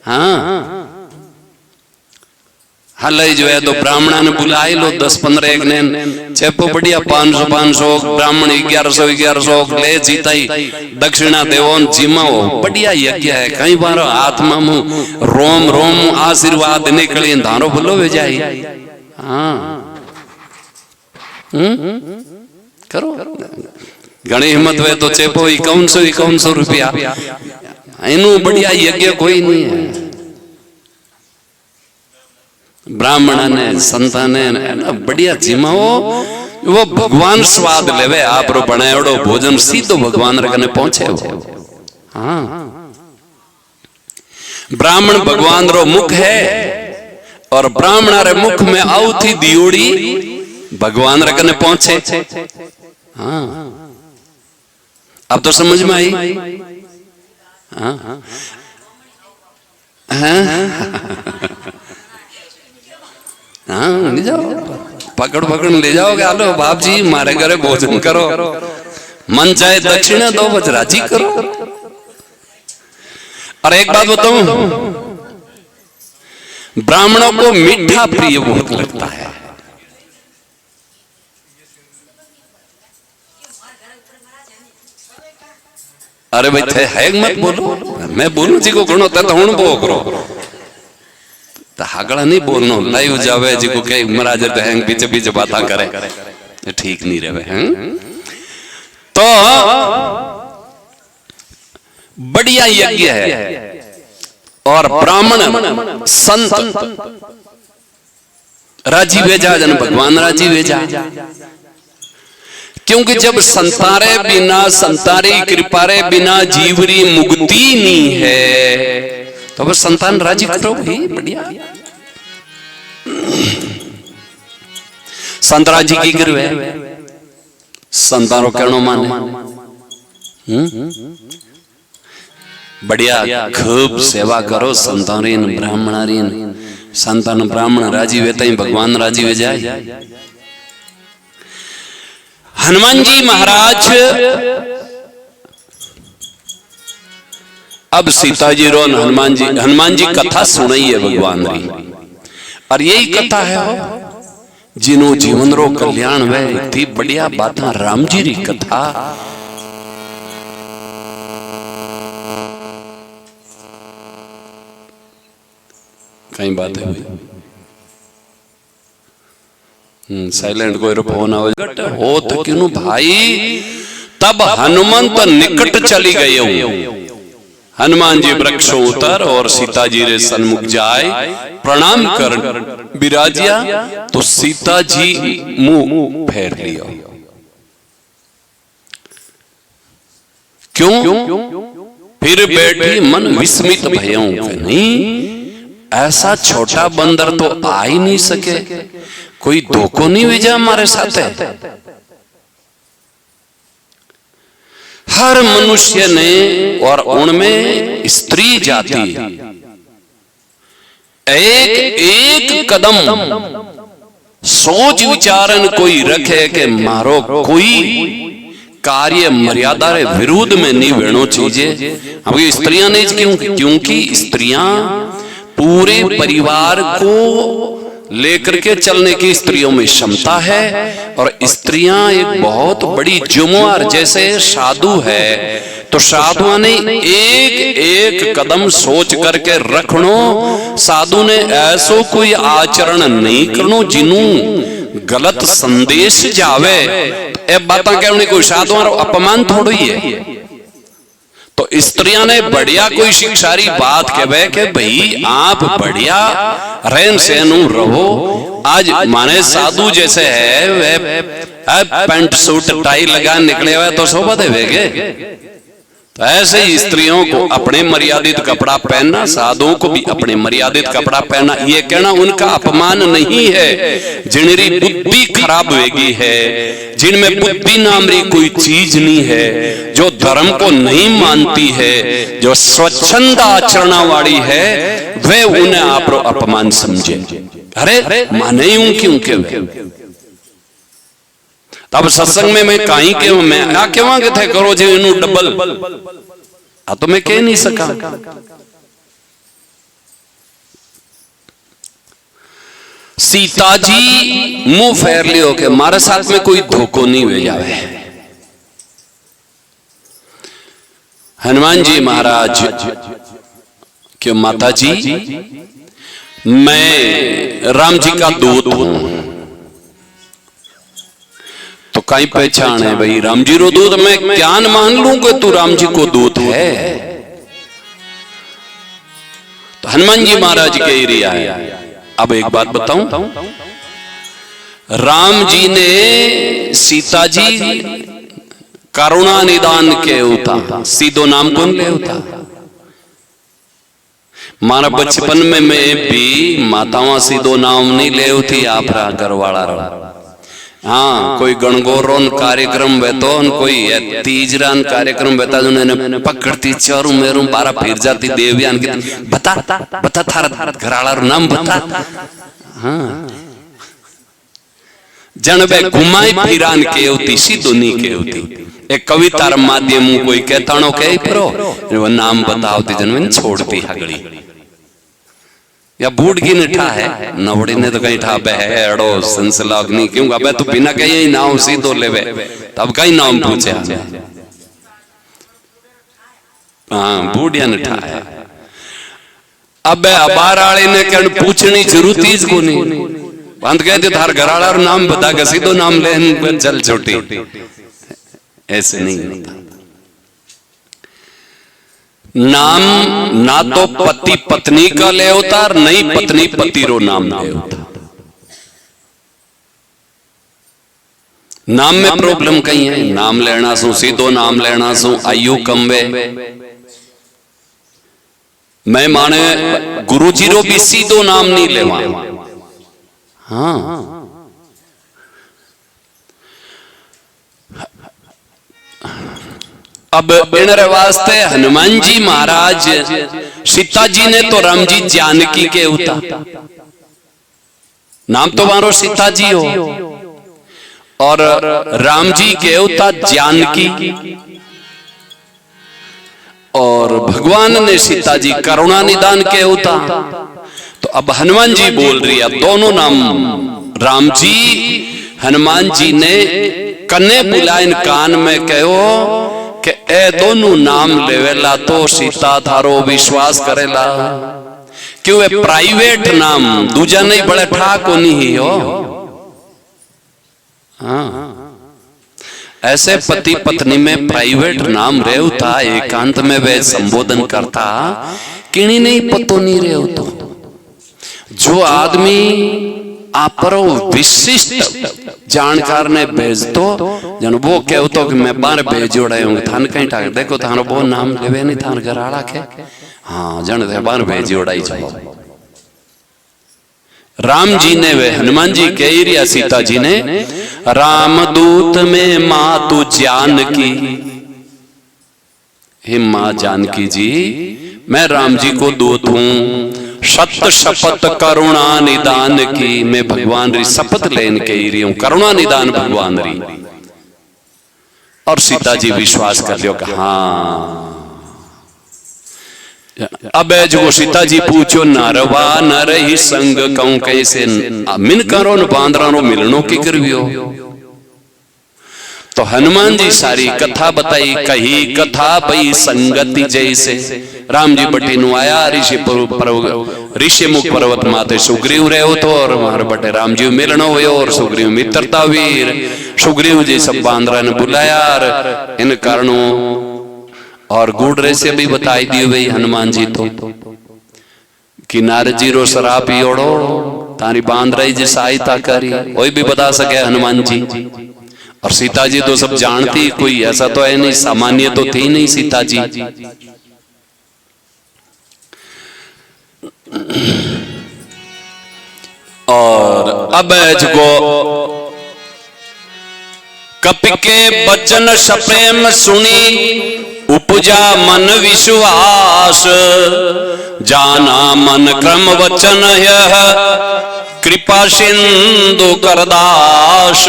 हाँ हाल जो है तो ब्राह्मणा ने बुलाई लो 10-15 एक ने चेपो बढ़िया 500 ब्राह्मण 1100 ले जीता ही दक्षिणा देवोन जिमाओ बढ़िया यज्ञ है। कई बार आत्मा में रोम रोम आशीर्वाद निकली धारो भलो वे जाई। हाँ करो घनी हिम्मत वे तो चेपो 5100 रुपया इनू बढ़िया यज्ञ कोई नहीं है। ब्राह्मण ने संतान ने बढ़िया जिमाओ वो भगवान स्वाद लेवे आप रो बनायोड़ो भोजन सीधो भगवान रे कने पहुंचे हो। हाँ ब्राह्मण भगवान रो मुख है और ब्राह्मण रे मुख में आउथी दियोड़ी भगवान रे कने पहुंचे। हाँ अब तो समझ में आई। हाँ हाँ ले जाओ पकड़ ले जाओगे आलो बाप जी मारे घरे भोजन करो मन चाहे दक्षिणा दो बस राजी करो। और एक बात बताऊं ब्राह्मणों को मीठा प्रिय बहुत लगता है। अरे भाई थे है मत बोलो मैं बोलूं जी को घणो तो हुण बो करो तो हागड़ा नहीं बोलनो लाइव जावे जी को कहीं महाराज तो हैंग पीछे बातें करे ठीक नहीं रहे हैं। तो बढ़िया यज्ञ है और ब्राह्मण संत राजी भेजा जन भगवान राजी भेजा क्योंकि जब संतारे बिना संतारी कृपारे बिना जीवरी मुक्ति नहीं है तो बस संतान राजी करो भाई बढ़िया। संत राजी की गिरवे संतानो कहनो माने बढ़िया खूब सेवा करो संतारीन ब्राह्मणारीन संतान ब्राह्मण राजी वे तई भगवान राजी वे जाए। हनुमान जी महाराज अब सीता जी रो हनुमान जी कथा सुनाई है भगवान री और यही कथा है जिनो जीवन रो कल्याण वे इतनी बढ़िया बात राम जी री कथा। कई बात है साइलेंट कोई फोन आवे हो तो क्यों भाई। तब हनुमंत निकट चली गए। हनुमान जी वृक्षों उतर और सीता जी रे सन्मुख जाए प्रणाम कर विराजिया तो सीता जी मुंह फेर लिया। क्यों? फिर बैठी मन विस्मित भयों के नहीं ऐसा छोटा बंदर तो आ ही नहीं सके, कोई धोखो नहीं भेजा हमारे साथ है। हर मनुष्य ने और उनमें स्त्री जाति एक एक कदम सोच विचारन कोई रखे कि मारो कोई कार्य मर्यादा रे विरुद्ध में नहीं वेणो चीजें। अब ये स्त्रियां नहीं क्यों? क्योंकि स्त्रियां पूरे परिवार को लेकर के चलने की स्त्रियों में क्षमता है। और स्त्रियां एक बहुत बड़ी जुम्मेवार जैसे साधु है तो साधुओं ने एक एक कदम सोच करके रखनो। साधु ने ऐसो कोई आचरण नहीं करनो जिनू गलत संदेश जावे। ए बात कहने कोई साधुओं अपमान थोड़ी है। तो स्त्रियां ने बढ़िया कोई शिक्षारी बात कहे कि भाई आप बढ़िया रहन सहन रहो। आज माने साधु जैसे है वे पैंट सूट टाई लगा निकले हुए तो शोभा देवेगे। तो ऐसे ही स्त्रियों को अपने मर्यादित कपड़ा पहनना, साधुओं को भी अपने मर्यादित कपड़ा पहनना, ये कहना उनका अपमान नहीं है। जिनरी बुद्धि खराब होगी है, जिनमें बुद्धि नाम री कोई चीज नहीं है, जो धर्म को नहीं मानती है, जो स्वच्छंद आचरण वाली है, वे उन्हें आप अपमान समझे। अरे माने यूं क्यों के तब सत्संग में मैं कहीं के मैं क्या कहवा के थे करो जी इनू डबल आ तो मैं कह नहीं सका। सीता जी मुंह फेर लियो के मारे साथ में कोई धोखो नहीं हो जावे। हनुमान जी महाराज क्यों माता जी मैं राम जी का दूत हूं। तो कहीं पहचान है भाई राम जी रो दूत, मैं क्या मान लूं कि तू राम जी को दूत है। तो हनुमान जी महाराज कह रिया है। अब एक बात बताऊं, राम जी ने सीता जी करुणा निदान के उता सीधो नाम कौन ले उता। मारा बचपन में मैं भी मातावा सीधो नाम नहीं ले उठी आप घर वाला रहा। हाँ कोई गणगौरों कार्यक्रम बेतो कोई तीजरान कार्यक्रम बेता जो पकड़ती चारू मेरू बारा फिर जाती देवियान की बता बता थारा घराला नाम बता। हाँ जन बे घुमाई फिरान के होती सीधो नहीं के होती। एक कविता माध्यम कोई कहता नो कह परो वो नाम बताओती जन छोड़ती हगड़ी या बूढ़ की निठा है नवड़ी ने तो कहीं ठा बहड़ो संसलाग्नि क्यों अब तू बिना कहीं नाम सीधो लेवे तब कहीं नाम पूछे। हाँ बूढ़िया निठा है। अब अबार आले ने कह पूछनी जरूरत ही को नहीं बंद कहते थार घराड़ा नाम बता के सीधो नाम लेन चल छोटी। ऐसे नहीं नाम ना तो पति पत्नी का ले होता और नहीं पत्नी पति रो नाम ले होता। नाम में प्रॉब्लम कहीं है। नाम लेना सु सीधो नाम लेना सु आयु कम वे मैं माने गुरु जी रो भी सीधो नाम नहीं लेवा। हाँ अब इनरे वास्ते हनुमान जी महाराज सीता जी ने तो राम जी जानकी के उता नाम तो मारो सीता जी हो और राम जी के उता जानकी और भगवान ने सीता जी करुणा निदान के उता। तो अब हनुमान जी बोल रही है दोनों नाम राम जी हनुमान जी ने कन्ने बुलाइन कान में कहो कि ए दोनों नाम लेवेला तो सीता थारो विश्वास करेला, क्यों ए प्राइवेट नाम दूजा नहीं बड़े ठाको नहीं हो। हाँ, ऐसे पति पत्नी में प्राइवेट नाम रेव था, एकांत में वे संबोधन करता किणी नहीं पतो नहीं रेव। तो जो आदमी आप विशिष्ट जानकार ने भेज दो जन वो कहो तो कि मैं बाहर भेज जोड़े होंगे थान कहीं ठाक देखो थानो वो नाम लेवे नहीं थान घर आड़ा के हाँ जन दे बाहर भेज जोड़ाई जाओ। राम जी ने वे हनुमान जी कह रिया सीता जी ने रामदूत में माँ तू जानकी, हे माँ जानकी जी मैं राम जी को दूत हूं, सत्य शपथ करुणा निदान की, मैं भगवान री शपथ लेन के ही रही हूं, करुणा निदान भगवान री। और सीता जी विश्वास कर लियो कि हाँ। अब जो सीता जी पूछो नरवा नर ही संग कहूं कैसे मिन करो न बांदरा नो मिलनो की करवियो। तो हनुमान जी सारी कथा बताई, कही कथा भई संगति जैसे। राम जी बटी नु आया ऋषि मुख पर्वत माते सुग्रीव रहो तो और हमारे बटे राम जी मिलनो हुयो और सुग्रीव मित्रता वीर सुग्रीव जी सब बांदरा ने बुलाया इन कारणों और गुड़ रे से भी बताई दी भाई हनुमान जी तो कि नारद जी रो शराब पियोड़ो तारी बांदराई जी सहायता करी कोई भी बता सके हनुमान जी। और सीता जी तो सब जानती, कोई ऐसा तो है नहीं, सामान्य तो थी नहीं सीता जी। और अब जो कपि के बचन सप्रेम सुनी उपजा मन विश्वास, जाना मन क्रम वचन यह कृपा सिंधु करदास।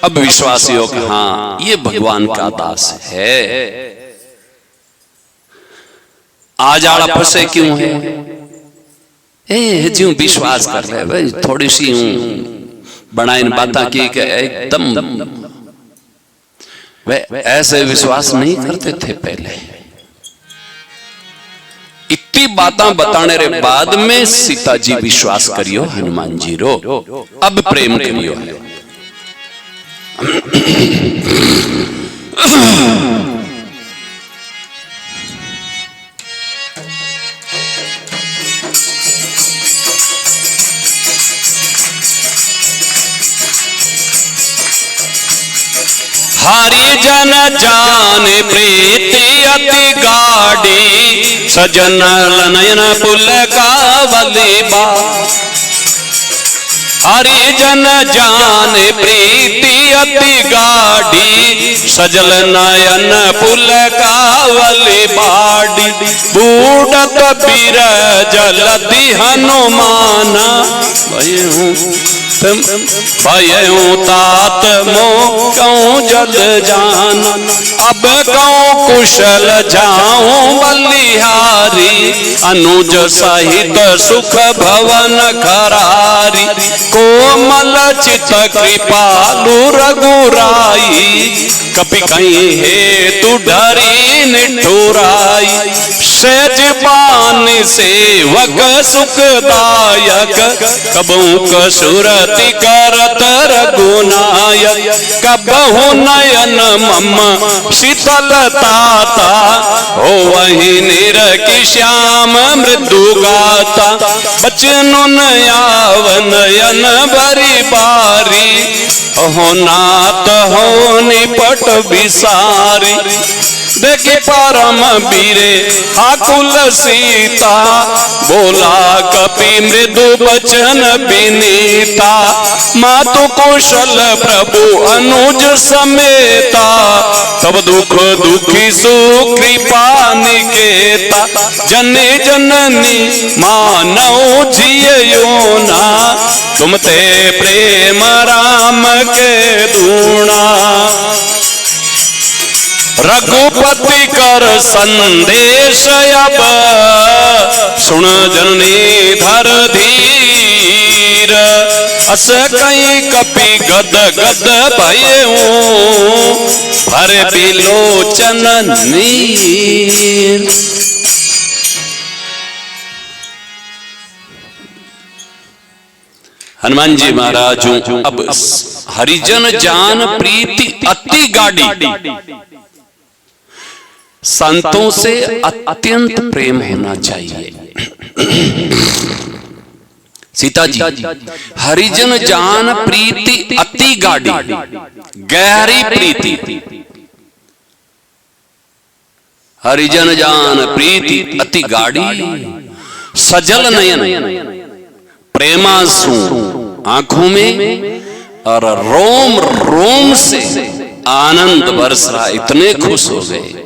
अब विश्वासियों का हाँ ये भगवान का दास है। आज आड़ा फंसे क्यों है? ज्यों विश्वास कर रहे भाई थोड़ी सी बनाइन बाता की एकदम वे ऐसे विश्वास नहीं करते थे पहले। इतनी बातें बताने रे बाद में सीता जी विश्वास करियो हनुमान जी रो, अब प्रेम करियो। हरि जन जाने प्रीति अति गाढ़ी, सजन नयन पुल कावली बा। हरि जन जाने प्रीति अति गाढ़ी, सजल नयन पुल कावली बाड़ी। बूढ़त बिरज लति हनुमान, भयऊ तात मोह कहूँ जल जान। अब कहूँ कुशल जाऊं बलिहारी, अनुज सहित सुख भवन खरारी। कोमल चित कृपालु रघुराई, कपि कहीं हे तू डरी निठुराई। सहज बानी सेवक सुखदायक, कबहू कसुरति करत रघुनायक। कबहू नयन मम शीतलताता, हो वही निरखि श्याम मृदु गाता। बचन आव नयन बरी बारी, हो नाथ हो निपट विसारी। देखी परम बीरे आकुल सीता, बोला कपि मृदु बचन विनीता। मातु कुशल प्रभु अनुज समेता, तब दुख दुखी सुकृपा निकेता। जने जननी मानव जियो ना, तुम ते प्रेम राम के दूना। रघुपति कर संदेश अब, सुन जननी धर धीर। अस कई कपि गद गद भयऊ भर बिलोचन नीर। हनुमान जी महाराज अब हरिजन जान प्रीति अति गाढ़ी, संतों से अत्यंत प्रेम होना चाहिए। सीता जी हरिजन जान प्रीति अति गाढ़ी, गहरी प्रीति। हरिजन जान प्रीति अति गाढ़ी, सजल नयन प्रेमांसु आंखों में और रोम रोम से आनंद बरस रहा, इतने खुश हो गए।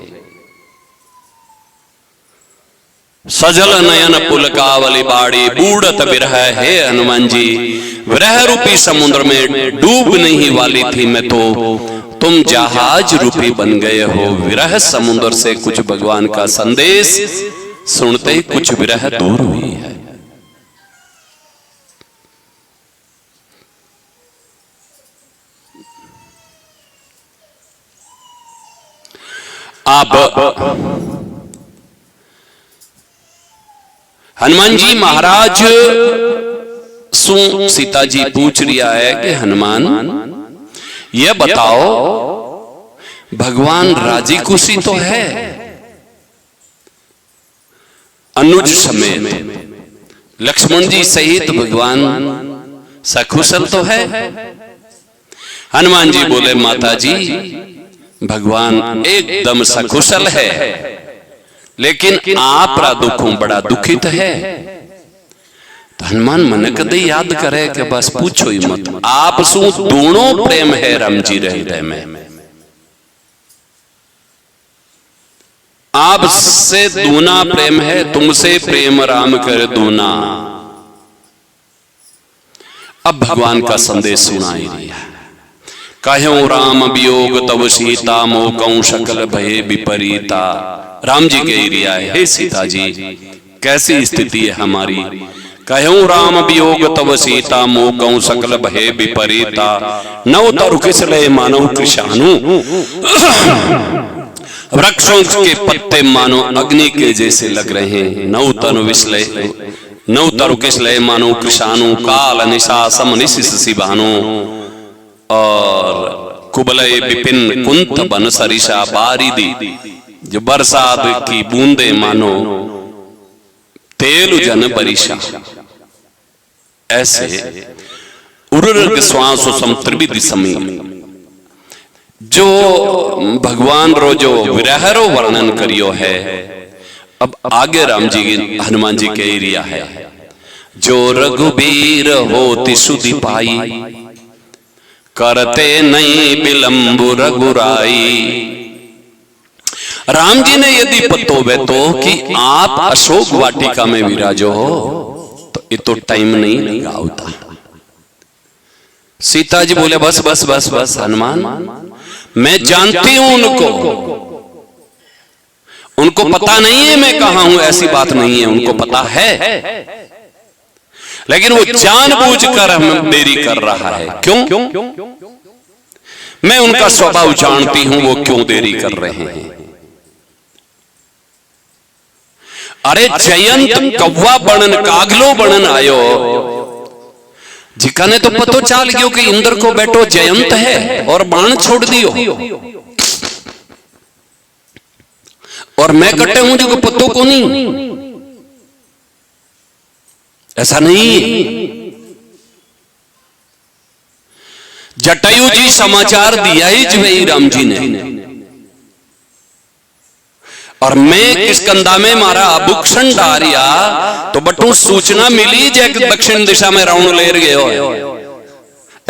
सजल नयन पुलकावली बाड़ी बूढ़त विरह है हनुमान जी, विरह रूपी समुद्र में डूबने ही वाली थी मैं तो, तुम जहाज रूपी बन गए हो। विरह समुद्र से कुछ भगवान का संदेश सुनते ही कुछ विरह दूर हुई है। अब हनुमान जी महाराज सु सीता जी पूछ रिया है कि हनुमान ये बताओ भगवान राजी खुशी तो है, अनुज समेत लक्ष्मण जी सहित भगवान सकुशल तो है। हनुमान जी बोले माता जी भगवान एकदम सकुशल है, लेकिन आप दुखों बड़ा दुखित है। तो हनुमान मन कदे याद करे कि बस पूछो ही मत, आप सु दोनों प्रेम है राम जी हृदय में, आप से दूना प्रेम है, तुमसे प्रेम राम कर दूना। अब भगवान का संदेश सुनाई दिया, कहूं राम वियोग तव सीता मोकऊं सकल भय विपरीता। राम जी कह रिया है, हे सीता जी कैसी स्थिति है हमारी, कहूं राम वियोग तव सीता मोकऊं सकल भय विपरीता। नव तरु किसले मानव कृषाणु, वृक्षों के पत्ते मानो अग्नि के जैसे लग रहे हैं। नव तनु विश्लय नव तरु किसले मानो कृषाणु, काल निशा सम निशिष भानु। और कुबलय विपिन कुंत बन सरिषा बारिदी, जो बरसात की बूंदे मानो तेल जन बरिशा। ऐसे उर्ग श्वास त्रिविधि समी, जो भगवान रो जो विरह रो वर्णन करियो है। अब आगे राम जी हनुमान जी कह रिया है, जो रघुबीर होति सुधि पाई, करते नहीं विलंब रघुराई। राम जी ने यदि पतोवे तो कि आप अशोक वाटिका में विराजो हो, तो ये तो टाइम नहीं लगा होता। सीता जी बोले बस बस बस बस हनुमान, मैं जानती हूं उनको पता नहीं है मैं कहां हूं, ऐसी बात नहीं है, उनको पता है, लेकिन वो जानबूझकर हम देरी कर रहा है। क्यों? मैं उनका स्वभाव जानती हूं, वो क्यों देरी कर रहे हैं। अरे जयंत कौवा बनन कागलो बनन आयो, जिका ने तो पतो चाल गयो कि इंद्र को बैठो जयंत है और बाण छोड़ दियो, और मैं कटे हूं जो पतो को नहीं। ऐसा नहीं, जटायु जी समाचार दिया ही जवेई राम जी ने, और मैं किस कंधा में मारा अबुक्षण डारिया, तो बटू सूचना मिली जे दक्षिण दिशा में रावण ले गयो।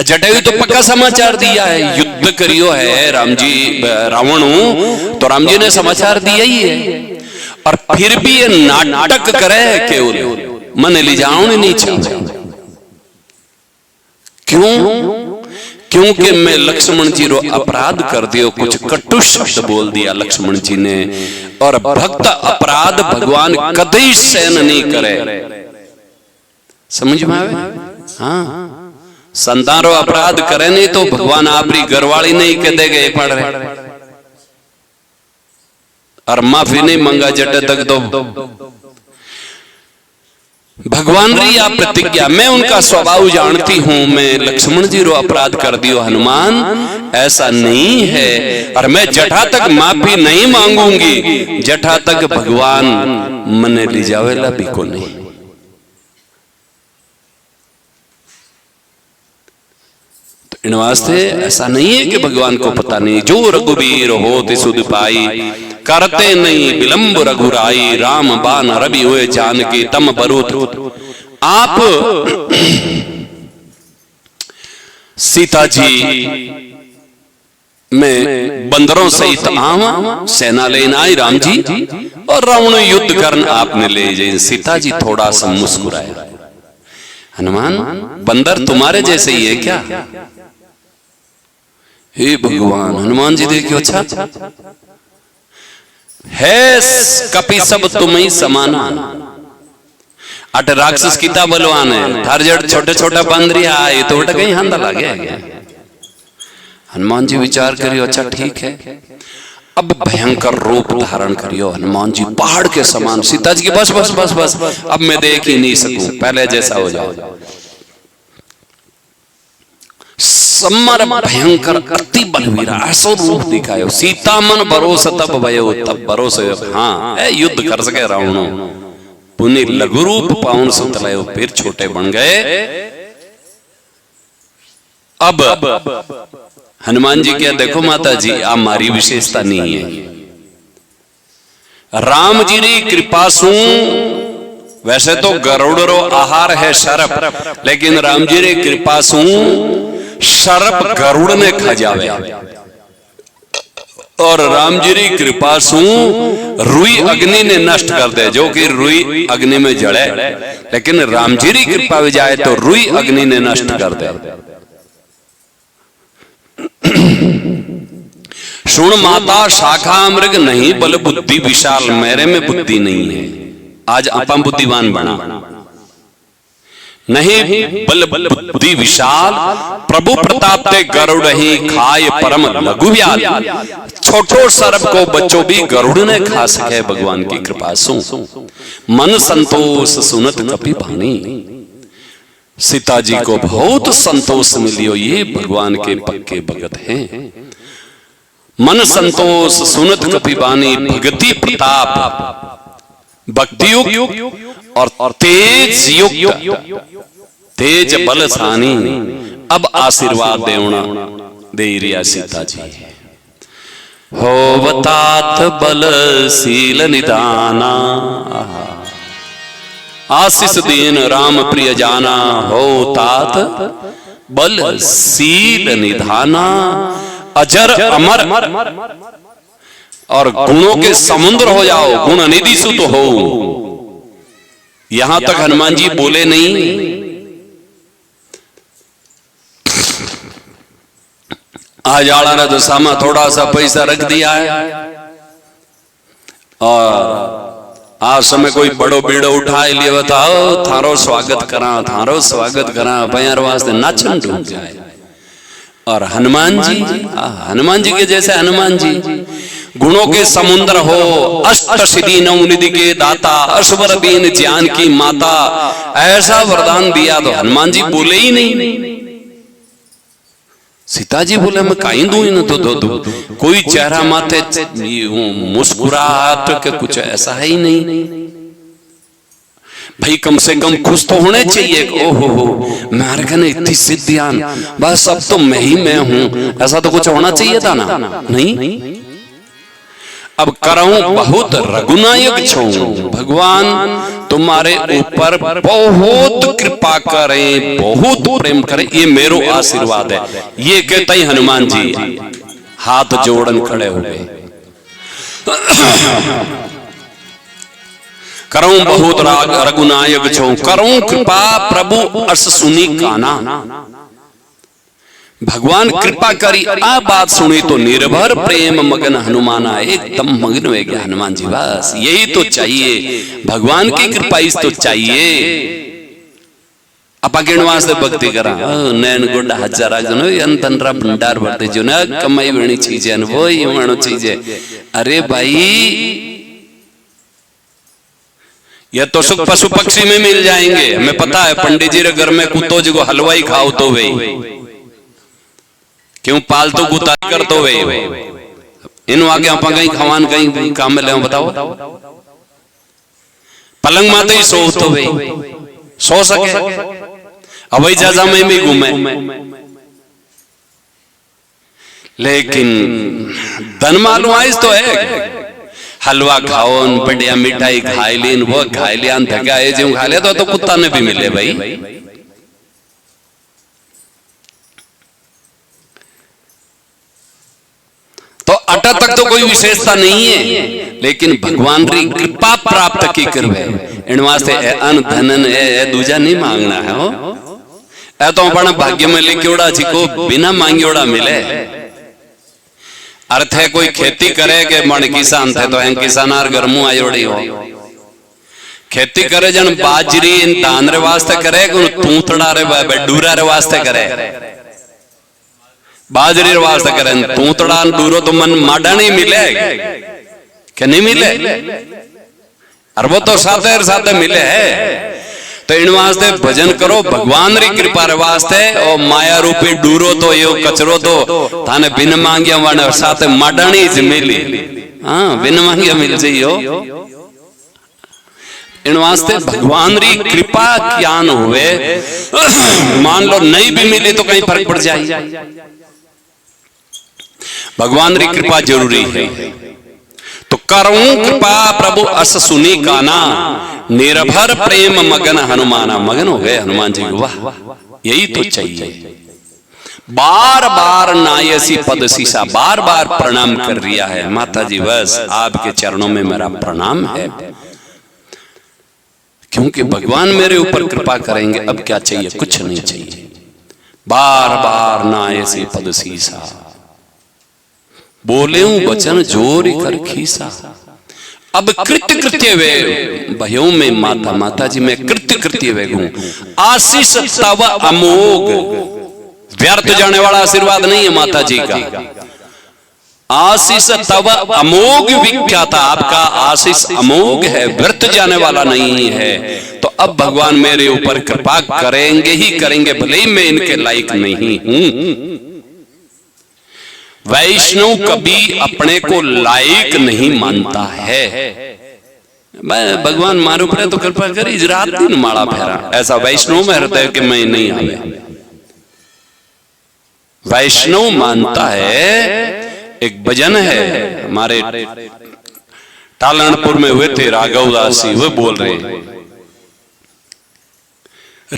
जटायु तो पक्का समाचार दिया है, युद्ध करियो है राम जी रावण, तो राम जी ने समाचार दिया ही है। और फिर भी ये नाटक करे केवल मन ले जाओ नहीं चाहते। क्यों? क्योंकि मैं लक्ष्मण जी रो अपराध कर दियो, कुछ कटु शब्द बोल दिया लक्ष्मण जी ने, और भक्त अपराध भगवान कभी सहन नहीं करे। समझ में आवे? हाँ, संतान रो अपराध करे नहीं तो भगवान आपरी घरवाली नहीं कह देगा ये पढ़ रहे और माफी नहीं मंगा जट तक तो भगवान री आप प्रतिज्ञा। मैं उनका स्वभाव जानती हूं, मैं लक्ष्मण जी रो अपराध कर दियो हनुमान, ऐसा नहीं है और मैं जठा तक माफी नहीं मांगूंगी जठा तक भगवान मने ले जावेला भी को नहीं। तो इन वास्ते ऐसा नहीं है कि भगवान को पता नहीं। जो रघुवीर होत सुध पाई करते नहीं विलंब रघुराई, राम बान रवि हुए जानकी तम बरुत। आप सीता जी में बंदरों सहित आवा सेना लेना आई राम जी और रावण युद्ध करन आपने ले जाए। सीता जी थोड़ा सा मुस्कुराए, हनुमान बंदर तुम्हारे जैसे ही है क्या? हे भगवान, हनुमान जी देखियो अच्छा है कपि सब तुम ही समाना। अट राक्षस किता बलवान है, थार जड़ छोटे छोटा बंदरिया आए तो उठ कहीं हंदा लगे। हनुमान जी विचार करियो अच्छा ठीक है, अब भयंकर रूप धारण करियो हनुमान जी पहाड़ के समान। सीता जी की बस बस बस बस अब मैं देख ही नहीं सकूं, पहले जैसा हो जाओ। समर भयंकर अति बलवीरा ऐसो रूप दिखायो। सीता मन भरोसा तब भयो तब भरोसा हाँ ए युद्ध कर सके रावण। पुण्य लघु रूप पाउन सुतलायो फिर छोटे बन गए। अब हनुमान जी क्या देखो माता जी आ मारी विशेषता नहीं है। राम जी ने कृपा सु वैसे तो गरुड़ रो आहार है शरप, लेकिन राम जी ने कृपा सु शरप गरुड़ ने खा जावे और राम जी की कृपा सु रुई अग्नि ने नष्ट कर दे, जो कि रुई अग्नि में जड़े, लेकिन राम जी की कृपा भी जाए तो रुई अग्नि ने नष्ट कर दे। सुन माता शाखा मृग नहीं बल बुद्धि विशाल, मेरे में बुद्धि नहीं है। आज अपन बुद्धिमान बना नहीं बल बुद्धि विशाल, प्रभु प्रताप ते गरुड़ ही खाए परम लघु व्याल। छोटो सर्प को बच्चों भी गरुड़ ने खा सके भगवान की कृपा सु। मन संतोष सुनत कपि भानी, सीता जी को बहुत संतोष मिलियो, ये भगवान के पक्के भगत हैं। मन संतोष सुनत कपि बानी, भगति प्रताप भक्ति युक्त और तेज युक्त तेज बलशानी। अब आशीर्वाद देवना दे रिया सीता जी। होवतात बलशील निदाना, आशीष दीन राम प्रिय जाना। होतात बलशील निधाना, अजर अमर और गुणों के समुद्र हो जाओ, गुण निधि सुत हो। यहां तक हनुमान जी बोले नहीं, आज आड़ा दशा में थोड़ा सा पैसा रख दिया है और आज समय कोई बड़ो बीड़ो उठाए लिए बताओ थारो स्वागत करा पैर वास्ते नाचन डूब जाए। और हनुमान जी के जैसे हनुमान जी गुणों के समुद्र हो, अष्ट सिद्धि नौ निधि के दाता, अश्वर बीन ज्ञान की माता, ऐसा वरदान दिया तो हनुमान जी बोले ही नहीं। सीता जी बोले मैं कहीं दूं न तो दो कोई चेहरा माथे मुस्कुराहट के कुछ ऐसा है ही नहीं। भाई कम से कम खुश तो होने चाहिए। ओहो मारे कने इतनी सिद्धियां, बस अब तो मैं ही मैं हूं, ऐसा तो कुछ होना चाहिए था ना, नहीं। अब करऊं बहुत रघुनायक छो, भगवान तुम्हारे ऊपर बहुत कृपा करें, बहुत प्रेम करें, ये मेरो आशीर्वाद है। ये कहते ही हनुमान जी हाथ जोड़न खड़े हो गए। करऊं बहुत रघुनायक छो, करऊं कृपा प्रभु अस सुनी काना। भगवान कृपा करी आ बात सुनी तो निर्भर प्रेम मगन हनुमाना, एकदम मगन हो गया हनुमान जी। बस यही तो चाहिए, भगवान की कृपा इस तो चाहिए। आप किन वास्ते भक्ति करा नैन गोडा हजारा जनो अंतनरा भंडार भरते जो ना कमाई बनी चीजें वो ही मानो चीजें। अरे भाई ये तो सुख पशु पक्षी में मिल जाएंगे। हमें पता है पंडित जी रे घर में कुत्तो जी को हलवाई खाओ तो वे क्यों पालतू कुत्ता कर तो वे इन आगे आप कहीं खवान कहीं काम में ले बताओ। पलंग माते ही सो तो वे सो सके हवाई जहाज में भी घूमे, लेकिन धन मालूम आइस तो है हलवा खाओ बढ़िया मिठाई खाई लीन वो खाई लिया थका जो खा लिया तो कुत्ता ने भी मिले भाई। तो अटा तक तो कोई विशेषता नहीं है, लेकिन भगवान की कृपा प्राप्त की करवे इन वास्ते अन धनन है दूजा नहीं मांगना है हो ए तो अपना भाग्य में लिखियोड़ा जी को बिना मांगियोड़ा मिले। अर्थ है कोई खेती करे के मन किसान थे तो किसान आर गर्मू आयोड़ी हो खेती करे जन बाजरी इन धान रे वास्ते करे तूतड़ा रे डूरा रे वास्ते करे बाजरी रे वास्ते करे तूतड़ा डूरो तो मन माडा नहीं मिले क्या नहीं मिले और वो तो साथे साथे मिले है। तो इन वास्ते भजन करो भगवान री कृपा रे वास्ते और माया रूपी डूरो तो यो कचरो तो थाने बिन मांगिया वाने साथे माडानी ज मिली हाँ बिन मांगिया मिल जाइयो। इन वास्ते भगवान री कृपा ज्ञान हुए मान लो नहीं भी मिली तो कहीं फर्क पड़ जाए। भगवान री कृपा जरूरी है तो करूं कृपा प्रभु अस सुनी काना निर्भर प्रेम मगन हनुमाना। मगन हो गए हनुमान जी को, वाह यही तो चाहिए। बार बार नायसी पद सीसा बार बार प्रणाम कर रिया है माता जी बस आपके चरणों में मेरा प्रणाम है क्योंकि भगवान मेरे ऊपर कृपा करेंगे। अब क्या चाहिए कुछ नहीं चाहिए। बार बार नायसी पद सीसा बोले वचन जोर कर खीसा। अब कृत्य कृत्य वे भयों में माता माता जी मैं कृत्य कृत्य वे हूं। आशीष तव अमोघ व्यर्थ जाने वाला आशीर्वाद नहीं है माता जी का। आशीष तव अमोघ विख्याता आपका आशीष अमोघ है व्यर्थ जाने वाला नहीं है। तो अब भगवान मेरे ऊपर कृपा करेंगे ही करेंगे भले ही मैं इनके लायक नहीं हूं। वैष्णव कभी अपने को लायक नहीं मानता है। मैं भगवान मारू पड़े तो कृपा करी रात दिन माड़ा फेरा ऐसा वैष्णव में हृदय के मैं नहीं आवे। वैष्णव मानता है एक भजन है हमारे टालनपुर में हुए थे राघव दास जी वो बोल रहे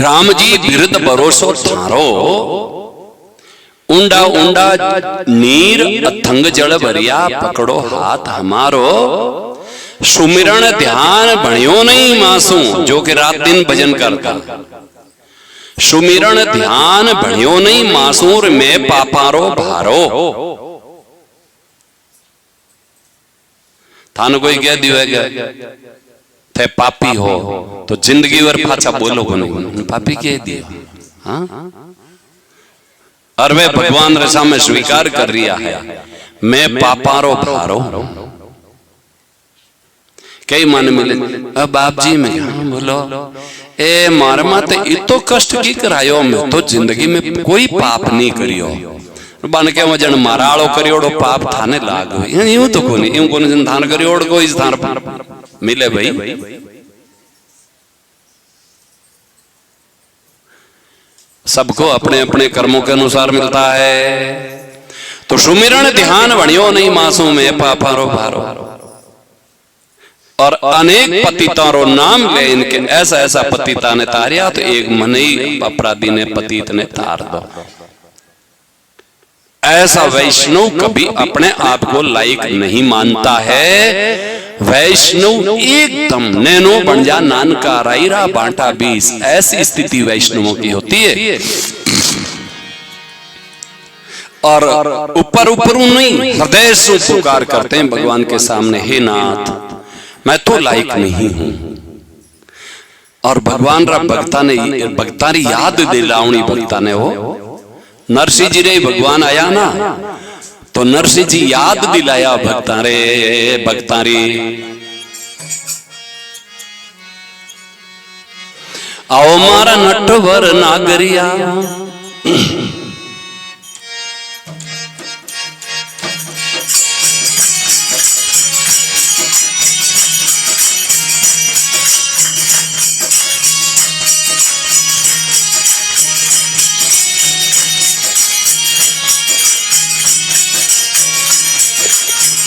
राम जी बिरद भरोसो थारो ऊंडा ऊंडा नीर अथंग जल भरिया पकड़ो हाथ हमारो। सुमिरण ध्यान भणियो नहीं मासू जो कि रात दिन भजन करता। सुमिरण ध्यान भणियो नहीं मासूर में पापारो भारो। थान कोई कह दियो थे पापी हो तो जिंदगी भर पाछा बोलो नहीं पापी कह दियो। हाँ और वे भगवान रे सामने स्वीकार कर रिया है मैं पापारो भारो। कई मन मिले अब बाप जी में बोलो ए मार माते इतो कष्ट की करायो मैं तो जिंदगी में कोई पाप नहीं करियो बन के वजन माराड़ो करियोड़ो पाप थाने लाग यूं तो कोनी यूं कोनी जन थान करियोड़ को इस थान मिले भाई। सबको अपने अपने कर्मों के अनुसार मिलता है। तो सुमिरण ध्यान बणियो नहीं मासूम में पापारो भारो। और अनेक पतितारो नाम ले इनके ऐसा ऐसा पतिता ने तारिया तो एक मनई अपराधी ने पतित ने तार दो। ऐसा वैष्णव कभी अपने आप को लायक नहीं मानता है। वैष्णव एकदम नैनो बन जा नानका रायरा बांटा 20 ऐसी स्थिति वैष्णवों की होती है। और ऊपर ऊपर नहीं हृदय से पुकार करते हैं भगवान के सामने हे नाथ मैं तो लायक नहीं हूं। और भगवान रा भक्ता री याद दिलावनी भक्ता ने वो नरसिंह जी रे भगवान आया ना तो नरसिंह जी याद दिलाया भक्ता रे आओ मारा नटवर नागरिया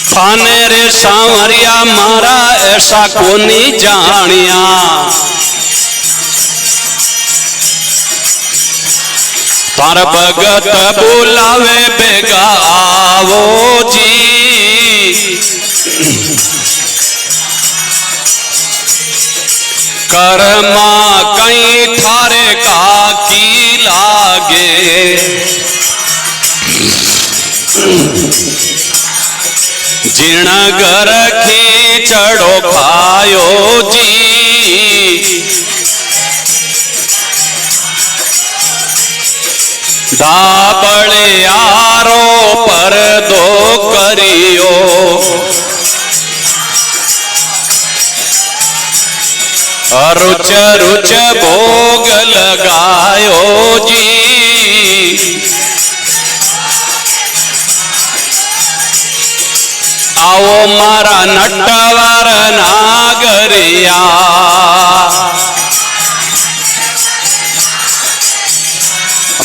थाने रे सांवरिया मारा ऐसा कोनी जानिया तार भगत बुलावे बेगा आवो जी कर्मा कहीं थारे का की लागे जिणगर खींचड़ो खायो जी दाबड़े आरो पर दो करियो रुच रुच भोग लगायो जी आओ मारा नटवर नागरिया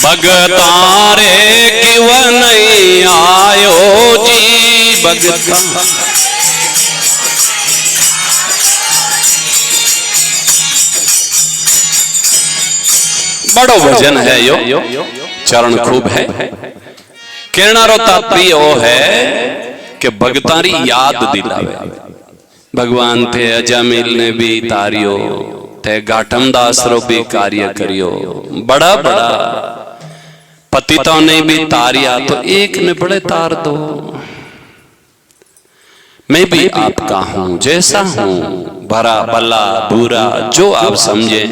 भगतारे क्यों नहीं आयो जी भगता बड़ो भजन है यो चरण खूब है कहना रो तात्पर्य वो है कि भगतारी याद दिलावे भगवान थे अजामिल ने भी तारियो ते घाटम दास रो भी कार्य करियो बड़ा बड़ा पतितों ने भी तारिया तो एक ने बड़े तार दो मैं भी आपका हूं जैसा हूं भरा भला बुरा जो आप समझे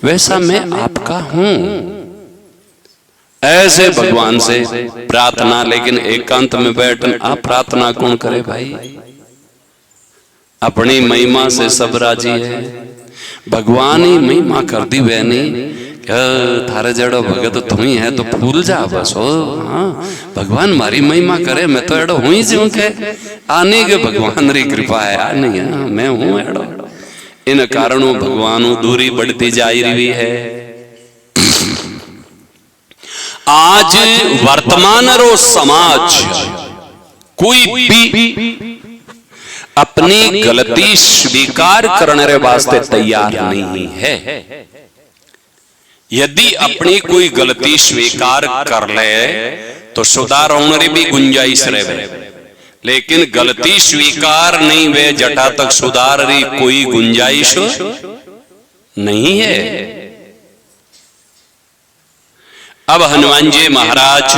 वैसा मैं आपका हूं ऐसे भगवान से प्रार्थना लेकिन एकांत में बैठन आप प्रार्थना कौन करे भाई अपनी महिमा से सब राजी है भगवान ही महिमा कर दी वैनी थारे जड़ो भगत तू ही है तो फूल जा बस हो हाँ भगवान मारी महिमा करे मैं तो एड़ो हुई जी के आने के भगवान री कृपा है आने मैं हूं एड़ो इन कारणों भगवान दूरी बढ़ती जा रही है आज वर्तमान रो समाज कोई भी अपनी गलती स्वीकार करने रे वास्ते तैयार नहीं है यदि अपनी कोई गलती स्वीकार कर ले तो सुधार होने भी गुंजाइश रहे लेकिन गलती स्वीकार नहीं वे जटा तक सुधार री कोई गुंजाइश नहीं है अब हनुमान जी महाराज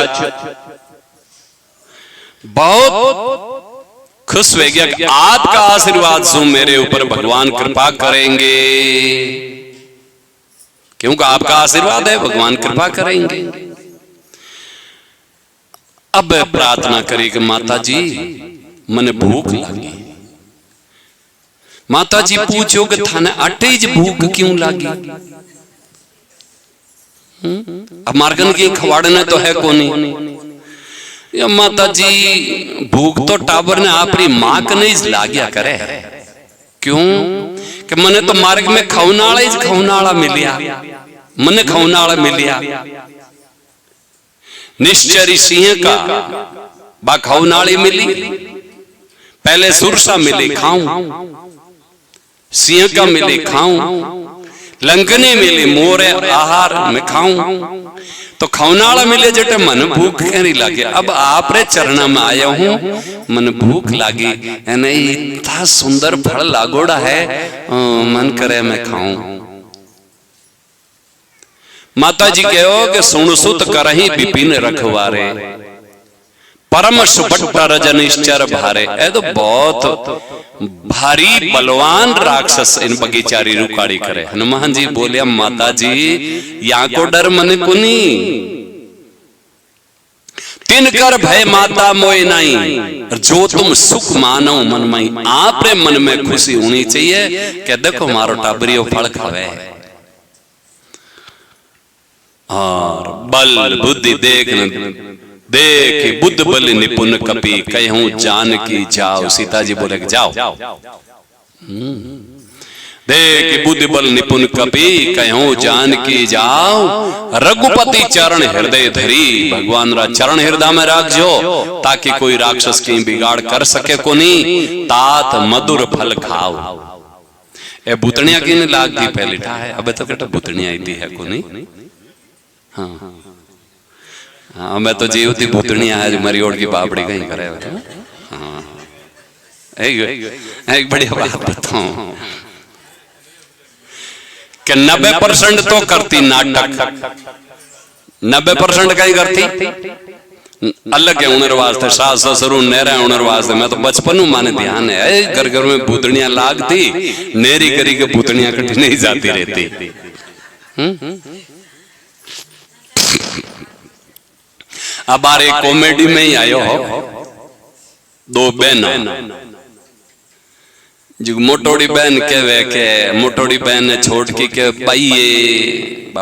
बहुत खुश हो गया कि आपका आशीर्वाद सो मेरे ऊपर भगवान कृपा करेंगे क्योंकि आपका आशीर्वाद है भगवान कृपा करेंगे अब प्रार्थना करी कि माता जी मने भूख लगी माता जी पूछो कि थाने अटेज भूख क्यों लगी अब मार्गन की खवाड़ने तो है कोनी या माता जी भूख तो टाबर ने आपरी मां के नहीं लाग्या करे क्यों कि मने तो मार्ग में खौनाला मिलिया मने खौनाला मिलिया निश्चरी सिंह का बा खौनाली मिली पहले सुरसा मिली खाऊं सिंह का मिली खाऊं लंकनी मिली मोरे आहार में खाऊं तो खौनाला मिले जटे मन भूख नहीं लगे अब आप रे चरण में आया हूं मन भूख लागी नहीं इतना सुंदर फल लागोड़ा है मन करे मैं खाऊं माता जी कहो कि सुन सुत करही विपिन रखवारे परम सुभट्ट रजनिश्चर भारे। ए तो बहुत भारी बलवान राक्षस इन बगीचारी रुकाड़ी करे। हनुमान जी बोलिया माता जी यहाँ को डर मन कुनी, तिनकर भय माता मोय नहीं, जो तुम सुख मानो मन में। आप रे मन में खुशी होनी चाहिए कि देखो मारो टाबरियो फल खावे, और बल बुद्धि देख देख बुद्ध बल निपुण कपि, कहूं जान की जाओ। सीता जी बोले जाओ। देख बुद्धि बल निपुण कपि, कहूं जान की जाओ। रघुपति चरण हृदय धरी, भगवान रा चरण हृदय में रखजो ताकि कोई राक्षस की बिगाड़ कर सके को नहीं। तात मधुर फल खाओ। ए भूतनिया की ने लाग दी पहले ठा है, अबे तो कटा भूतनिया आई है को नहीं। हाँ हाँ मैं तो जीवती भूतनिया है जो मरी ओढ़ की पापड़ी कहीं करे। हाँ एक बढ़िया बात बताऊं कि 90% तो करती नाटक, 90% का ही करती अलग है उनर वास्ते, सास ससुर नेरा उनर वास्ते। मैं तो बचपन में माने ध्यान है घर घर में भूतनिया लागती, नेरी करी के भूतनिया कटी नहीं जाती रहती। अब बारे कॉमेडी में ही आयो हो, दो बहन जो मोटोड़ी बहन कहवे के मोटोड़ी बहन ने छोड़ के भाई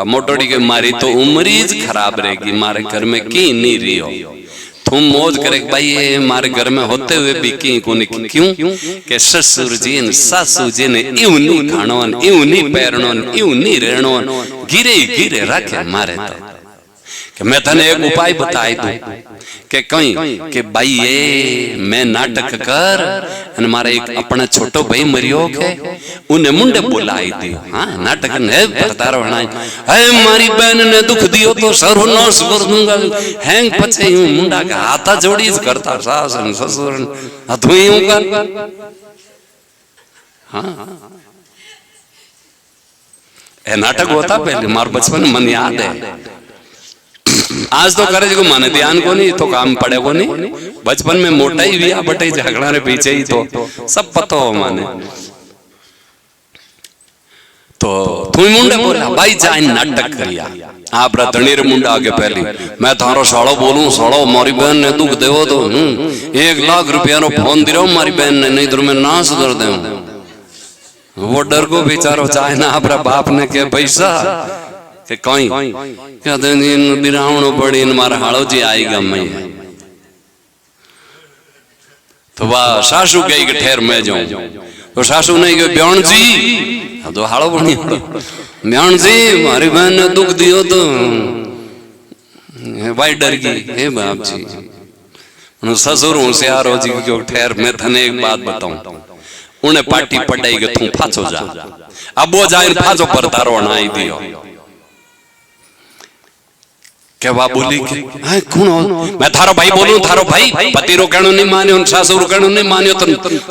मोटोड़ी के मारी तो उम्रीज खराब रहेगी, मारे घर में की नहीं रही हो, तुम मौज करे भाई ये मारे घर में होते हुए भी की को नहीं। क्यों के ससुर जी ने सासू जी ने यूं नहीं खानो, यूं नहीं पैरनो, यूं नहीं रहनो, गिरे गिरे रखे मारे। तो कि मैं तने एक उपाय बताई दूं कि कहीं कि भाई ये मैं नाटक कर और मारा एक अपना छोटो भाई मरियो के उन्हें मुंडे बुलाई दी। हाँ नाटक ने बरतार बनाई है, मारी बहन ने दुख दियो तो सर्वनाश कर दूंगा, हैंग पचे यूं मुंडा का हाथा जोड़ी करता सास ससुर तू यूं कर। हाँ ए नाटक होता पहले, मार बचपन मन याद है। आज तो करे जो माने ध्यान को नहीं तो काम पड़े को नहीं। बचपन में मोटा ही भी बटे झगड़ा रे पीछे ही तो सब पता हो माने। तो तू मुंडे बोला भाई जाइन नाटक करिया, आप धनीर मुंडा आगे पहली मैं थारो साड़ो बोलूं, साड़ो मारी बहन ने दुख देवो तो 1 लाख रुपया नो फोन दिरो मारी बहन ने, नहीं तो मैं ना सुधर दे। वो डर को बेचारो चाहे ना अपना बाप ने के पैसा कि कहीं कहते हैं बिरावणो पड़ी मारा हाड़ो जी आएगा मैं। तो वाह सासू गई के ठहर मैं जाऊं, तो सासू नहीं गए ब्याण जी, तो हाड़ो बनी ब्याण जी मारी बहन ने दुख दियो तो भाई डर गई। हे बाप जी ससुर होशियार हो जी क्यों ठहर, मैं थने एक बात बताऊं, उन्हें पार्टी पढ़ाई के तू फांसो जा, अब वो जाए फांसो पर तारो आई दियो। क्या बात बोली कि कौन हो? मैं थारो भाई बोलूं, थारो भाई पति रो कहनो नहीं मानियो, सासू रो कहनो नहीं मानियो तो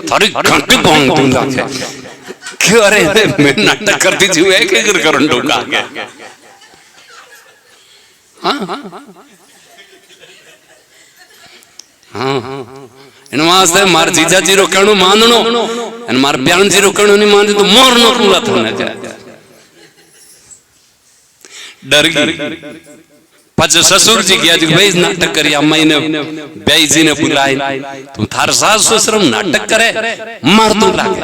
थारी घंटी बोंग दूंगा। क्यों अरे मैं नाटक करती थी है कि करन डोका के। हां हां इन वास्ते मार जीजा जी रो कहनो माननो अन मार ब्यान जी रो कहनो नहीं मानदे तो मोरनो पूरा थने जा। डर गई पच ससुर जी गया जी भाई नाटक करिया, मैंने ब्याई जी ने बुलाई तुम थार सास ससुर नाटक करे मार तू लागे।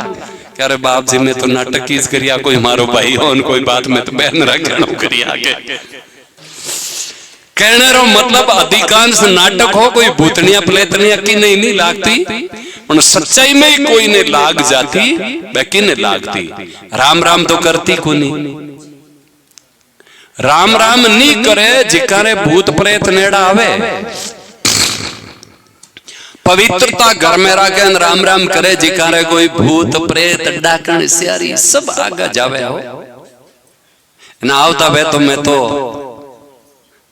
कह रहे बाप जी मैं तो नाटक कीज करिया, कोई मारो भाई हो कोई बात में तो बहन रखनो करिया के। कहने रो मतलब अधिकांश नाटक हो कोई भूतनिया प्लेतनिया की नहीं लागती, पर सच्चाई में कोई ने लाग जाती, बाकी ने लागती। राम राम तो करती को नहीं, राम राम नहीं करे जिकारे भूत प्रेत नेड़ा आवे। पवित्रता घर में राखे राम राम करे जिकारे कोई भूत प्रेत डाकण सियारी सब आगे जावे हो ना आवता वे। तो मैं तो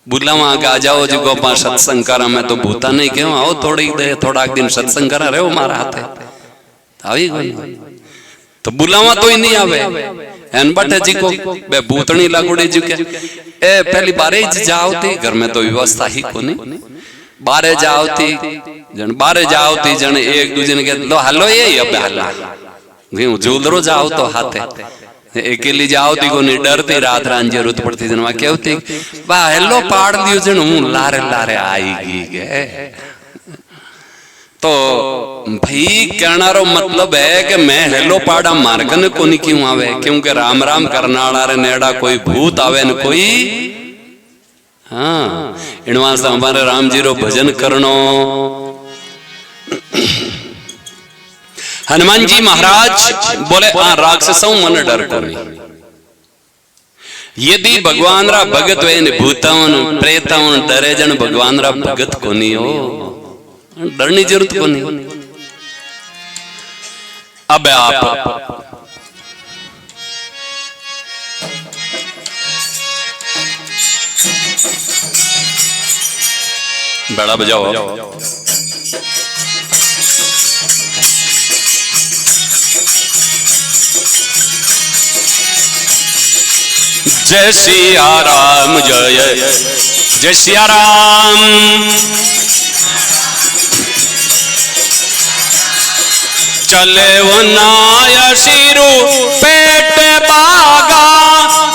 बुलावा आगे आ जाओ जी गोपा सत्संग करा, मैं तो भूता नहीं क्यों आओ थोड़ी दे थोड़ा दिन सत्संग करा रहे हो मारा हाथ आई तो बुलावा तो ही नहीं आवे। एन बटे जी को बे भूतनी लागुड़ी जी के ए पहली बार ही जाओ थी घर में तो व्यवस्था ही को नहीं। बारे जावती जन एक दूजे ने कह लो हलो ये अब हला झूलरो जाओ तो हाथे अकेली जावती को नहीं डरती रात रान जरूरत पड़ती जन क्या होती वाह हेलो पाड़ दियो जन हूं लारे लारे आएगी के तो भाई कहना रो मतलब है कि मैं हेलो पाड़ा मार्गन को नहीं क्यों आवे क्योंकि राम राम करना वाला रे नेड़ा कोई भूत आवे न कोई हाँ इनवा से हमारे राम जी रो भजन करनो। हनुमान जी महाराज बोले राक्षसों मन डर को नहीं यदि भगवान रा भगत वे भूतावन प्रेतावन डरे जन भगवान रा भगत को नहीं हो डरनी जरूरत को नहीं। अब आप बड़ा बजाओ जय सिया राम जय सिया राम चले वो नाय सिरु पेट बागा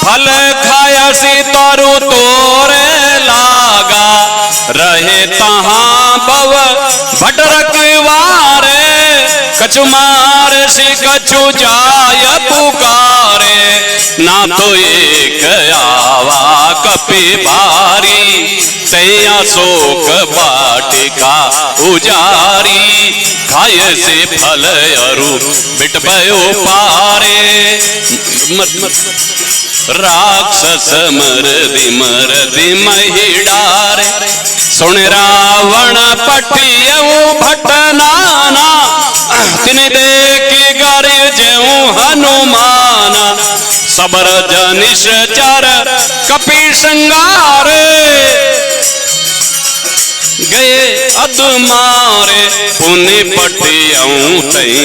फल खाया सी तरु तोरे लागा रहे तहां बव भटरक वारे कछु मार से कछु जाय पुकारे ना तो एक आवा कपि बारी तैया शोक बाटिका उजारी खाय से फल अरु बिट भयो पारे राक्षस मरदी महिडारे सुन रावण पटियऊ भटनाना तिन देखी गर जेऊ हनुमाना सबर जनिश चर कपि संगारे गए अदमारे पुनि पटियऊ तई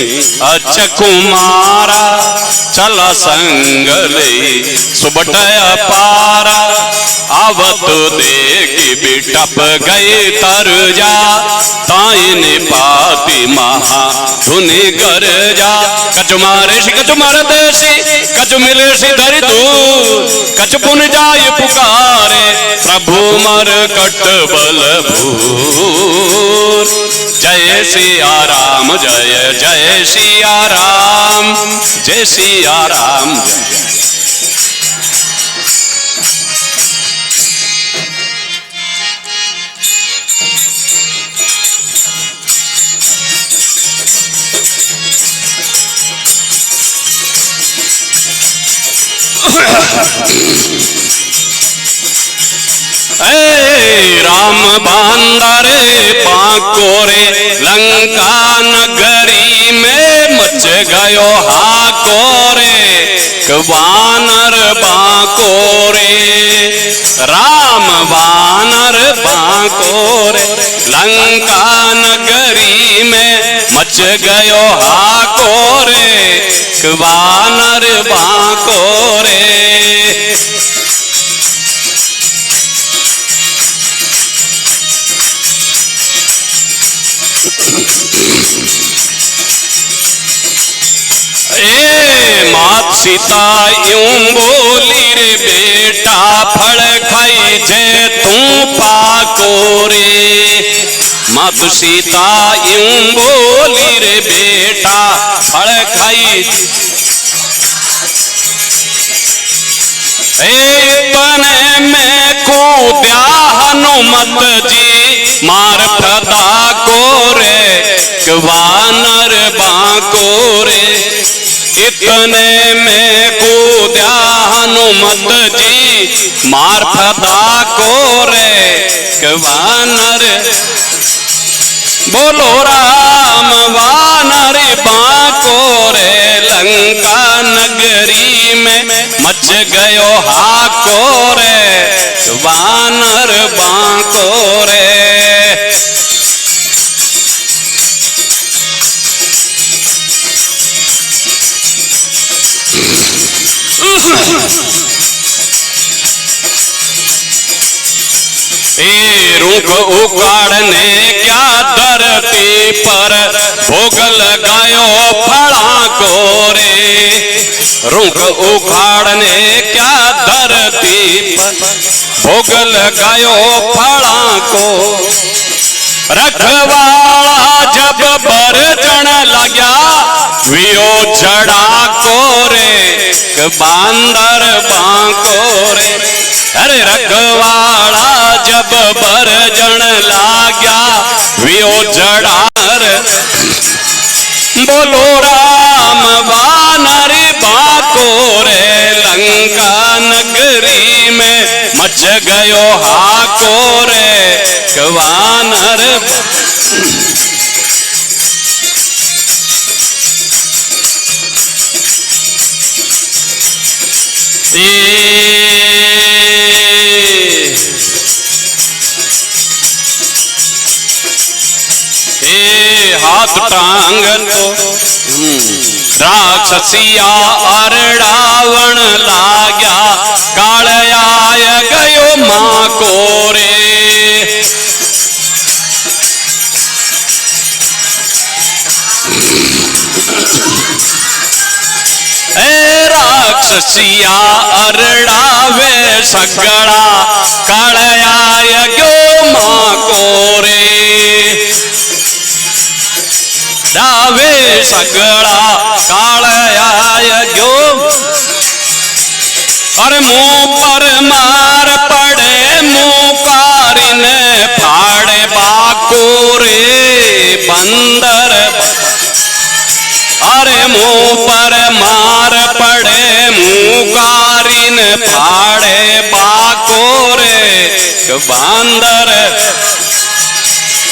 अचकुमारा चला संग ले सुबटया पारा आवत देखी बिटप गए तर जा ताइन पाती महा धुनि कर जा कछु मारे सी कछु मर देसी कछु मिले सी धरि दूर कछु पुन जाय पुकारे प्रभु मर कट बल भूर जय सिया राम जय सिया राम जय सिया राम राम बांदरे पाकोरे लंका नगरी में मच गयो हाकोरे वानर बाकोरे राम वानर बाकोरे लंका नगरी में मच गयो हाकोरे वानर बाकोरे मात सीता यूं बोली रे बेटा फल खाई जे तू पाको रे मात सीता यूं बोली रे बेटा फल खाई तने में कूद्या हनुमत जी मार फदा को रे वानर बाको रे इतने में कूद्या हनुमत जी मार फदा को रे वानर बोलो राम वानर बाको रे लंका नगरी में मच गयो हाको रे वानर बाको रे रुख उखाड़ने क्या धरती पर भोग लगायो फला को रे। रुख उखाड़ने क्या धरती पर भोग लगायो फला को। रखवाला जब बरजण लाग्या वियो जड़ा को रे बांदर बांको रे। अरे रखवाला जब बरजण लाग्या वियो जड़ा रे। बोलो राम वानर बाको रे लंका नगरी में मच गयो हाको रे वानर। हाथ टांग तो राक्षसिया और रावण लाग्या कालयाय गयो मां को रे। राक्षसिया अरड़ावे सगड़ा कालयाय गयो मां को रे। डावे सगड़ा कालयाय गयो। अरे मुंह पर मार पड़े मुकारिन फाड़े बाको रे बंदर। अरे मुंह पर मार पड़े मुकारिन फाड़े बाको रे बांदर।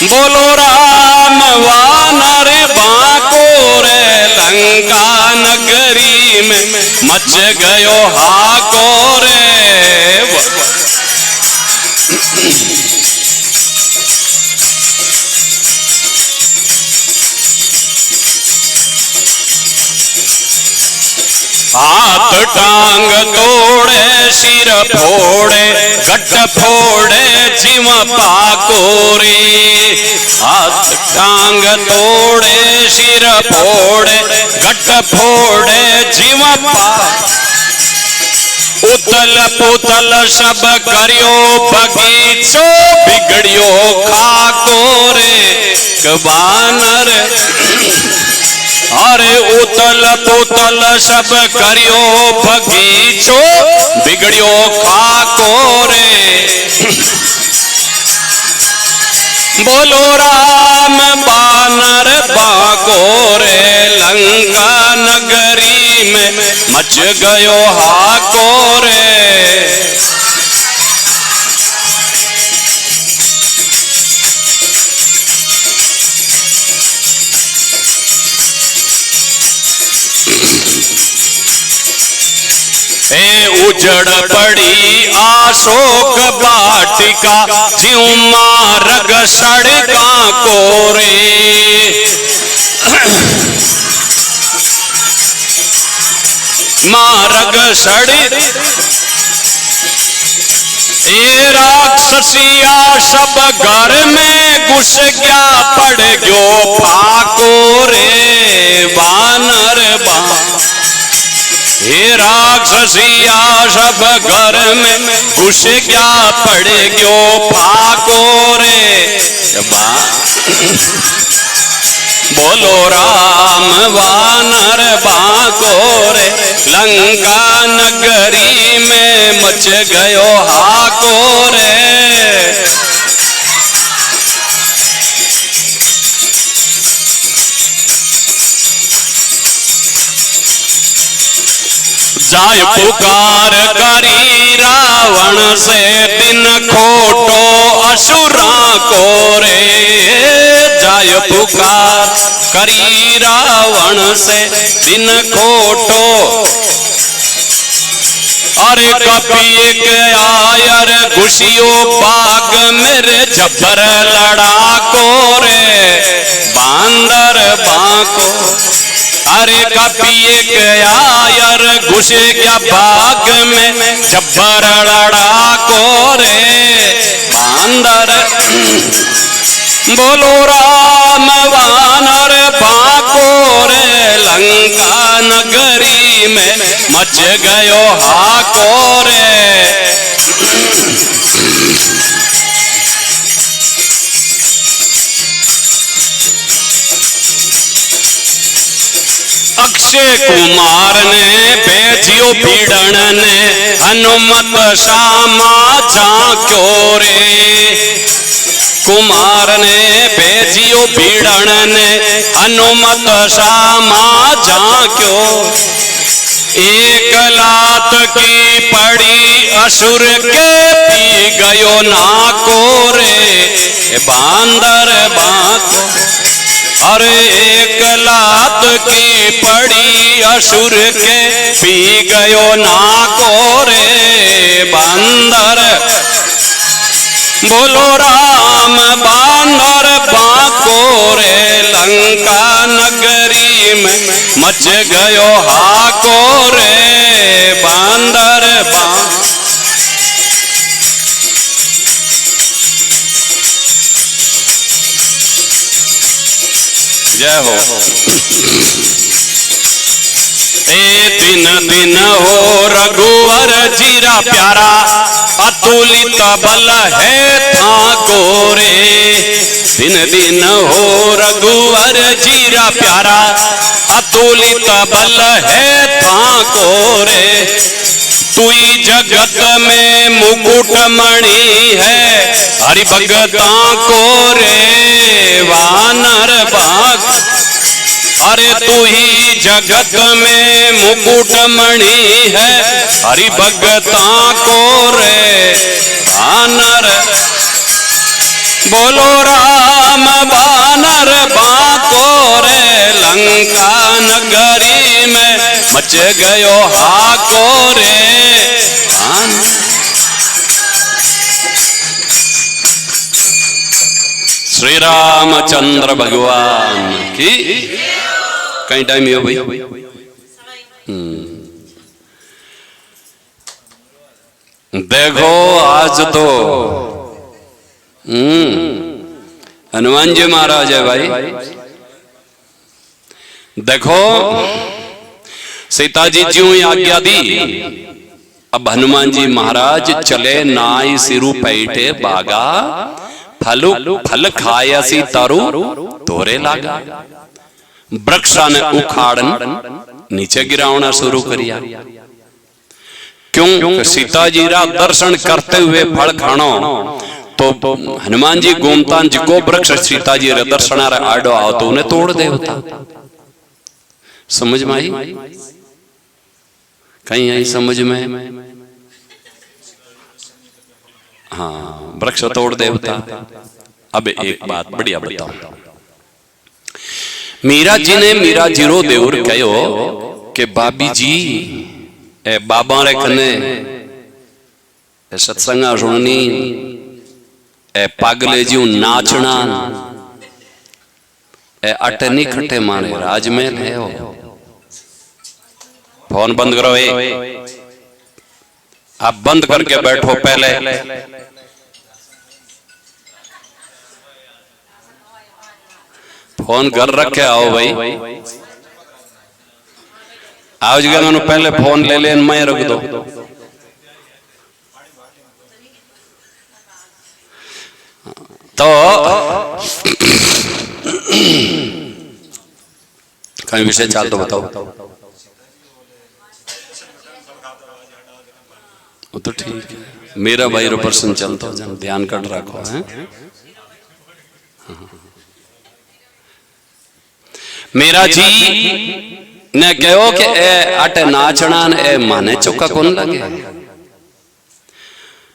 बोलो राम वानर बाको रे लंका नगरी में मच गयो हाको रे। हाथ टांग तोड़े सिर फोड़े गट फोड़े जीव पाको रे। हाथ टांग तोड़े सिर फोड़े गट फोड़े जीव पाको। उतल पुतल सब करियो बगीचो बिगड़ियो खाको रे वानर। अरे उतल पुतल सब करियो बगीचो बिगड़ियो खाको रे। बोलो राम बानर बाको रे लंका नगरी में मच गयो हाको रे। उजड़ पड़ी अशोक वाटिका ज्यों मार्ग सड़का को रे। मार्ग सड़क ए राक्षसिया सब घर में घुस गया पड़ गयो फाको रे वानर बा। हे राक्षसिया सब घर में घुस गया पड़ गयो फाको रे बा। बोलो राम वानर बाको रे लंका नगरी में मच गयो हाको रे। जाय पुकार करी रावण से दिन खोटो असुरा को रे। जाय पुकार करी रावण से दिन खोटो। अरे कपी गया यार घुसियो बाग मेरे जबर लड़ा को रे बांदर बाको। अरे कपी गया यार घुसे गया बाग में जबर लड़ा को रे बांदर बोलो राम वानर बाको रे लंका नगरी में मच गयो हाको रे। अक्षय कुमार ने भेजियो भीड़न ने हनुमत श्यामा झांक्यो रे। कुमार ने भेजियो भीड़न ने हनुमत श्यामा झांक्यो। एक लात की पड़ी असुर के पी गयो नाको रे बांदर बाको। अरे एक लात की पड़ी असुर के पी गयो नाको रे बांदर बोलो राम बांदर बाको रे लंका नगरी में मच गयो हाको रे बांदर बाको। जय हो। ए दिन दिन हो रघुवर जीरा प्यारा अतुलित बल है था गोरे। दिन दिन हो रघुवर जीरा प्यारा अतुलित बल है था गोरे। तुई जगत में मुकुट मणि है हरि भगता को रे वानर बाग। अरे तू ही जगत में मुकुट मणि है हरि भगता को रे वानर बोलो राम वानर बाको रे लंका नगरी में मच गयो हाको रे। श्री रामचंद्र भगवान की कहीं टाइम हो भाई। देखो आज तो हनुमान जी महाराज है भाई। देखो सीता जी ज्यों आज्ञा दी अब हनुमान जी महाराज चले नाई सिरु पैठे बागा फल खायसी तरु तोरे लागा। वृक्षा ने उखाड़न नीचे गिरावना शुरू करिया। क्यों सीता जी रा दर्शन करते हुए फल खानो तो हनुमान जी गोमतान जी को वृक्ष सीता जी रे दर्शन आडो आओ तो उन्हें तोड़ दे होता। समझ में आई? कहीं आई समझ में? हाँ वृक्ष तोड़ दे होता। अब एक बात बढ़िया बताओ। मीरा जी ने मीरा जीरो देवर कहो कि बाबी जी ए बाबा रे कने ए सत्संगा सुननी ए पागले जी नाचना ए अटे नहीं खट्टे माने राजमहल है हो। फोन बंद करो आप बंद करके बैठो पहले। फोन कर रखे आओ भाई आओ जगह मैंने पहले फोन ले लेन मैं रख दो। तो कहीं विषय चाल तो बताओ। वो तो ठीक है मेरा भाई रो पर्सन चलता ध्यान कर रखो है। मेरा जी ने कहो कि ए अटे नाचना ए माने चौका कौन लगे।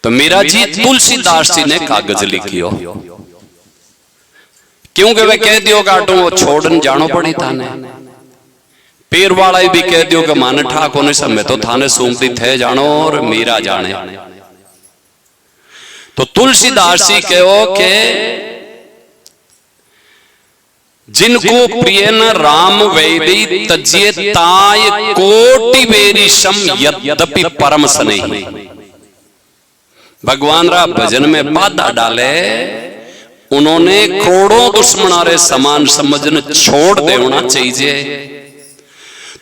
तो मेरा जी तुलसीदास जी ने कागज लिखियो क्योंकि वे कह दियो काटू वो छोड़न जानो पड़ी थाने। पीर वाला भी कह दियो कि माने ठाको ने समय तो थाने सूमती थे जानो और मीरा जाने। तो तुलसीदास जी कहो कि जिनको प्रिय न राम वैदी तजिए ताय कोटि बेरी सम यद्यपि परम स्नेही। भगवान रा भजन में बाधा डाले, उन्होंने करोड़ों दुश्मना रे समान समझने छोड़ देना चाहिए।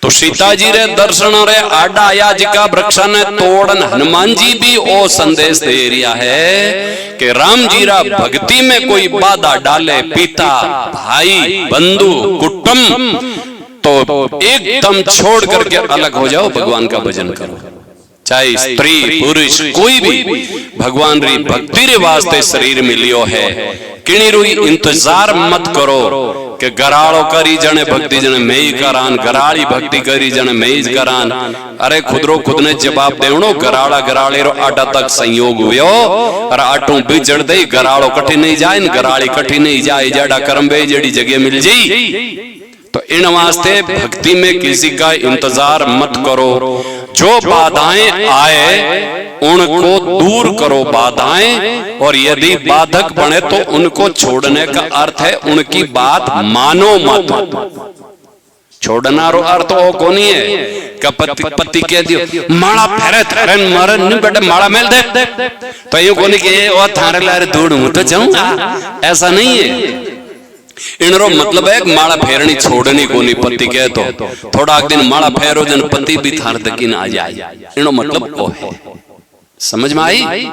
तो सीता जी रे दर्शन रे आडा आया जिका वृक्ष ने तोड़न हनुमान जी भी ओ संदेश दे रिया है कि राम जी रा भक्ति में कोई बाधा डाले, पिता भाई बंधु कुटुंब, तो एकदम छोड़ करके अलग हो जाओ, भगवान का भजन करो। चाहे स्त्री पुरुष कोई भी भगवान री भक्ति रे वास्ते शरीर मिलियो है, किणी रुई इंतजार मत करो कि गराड़ो करी जने भक्ति जने मैं ही करान, गराड़ी भक्ति करी जने मैं ही करान। अरे खुदरो खुद ने जवाब देवनो, गराड़ा गराड़े रो आटा तक संयोग हुयो और आटू बिजड़ दे, गराड़ो कठी नहीं जाए, गराड़ी कठी नहीं जाए, जाडा करम्बे जड़ी जगह मिल जाई। तो इन वास्ते भक्ति में किसी का इंतजार मत करो, जो बाधाएं आए उनको दूर करो बाधाएं, और यदि बाधक बने तो उनको छोड़ने का अर्थ है उनकी बात मानो मत। छोड़ना रो अर्थ वो कोनी है कि पति कह दियो माला फेरे थारे मरे नहीं बेटे माला मेल दे, तो यूं कोनी कि ओ थारे लारे दूर हूं तो जाऊंगा, ऐसा नहीं है। इनरो मतलब है माला फेरनी छोड़नी कोनी, पति कहे तो थोड़ा दिन माला फेरो जन पति भी थार तक ना आ जाए, इनो मतलब वो है। समझ में आई?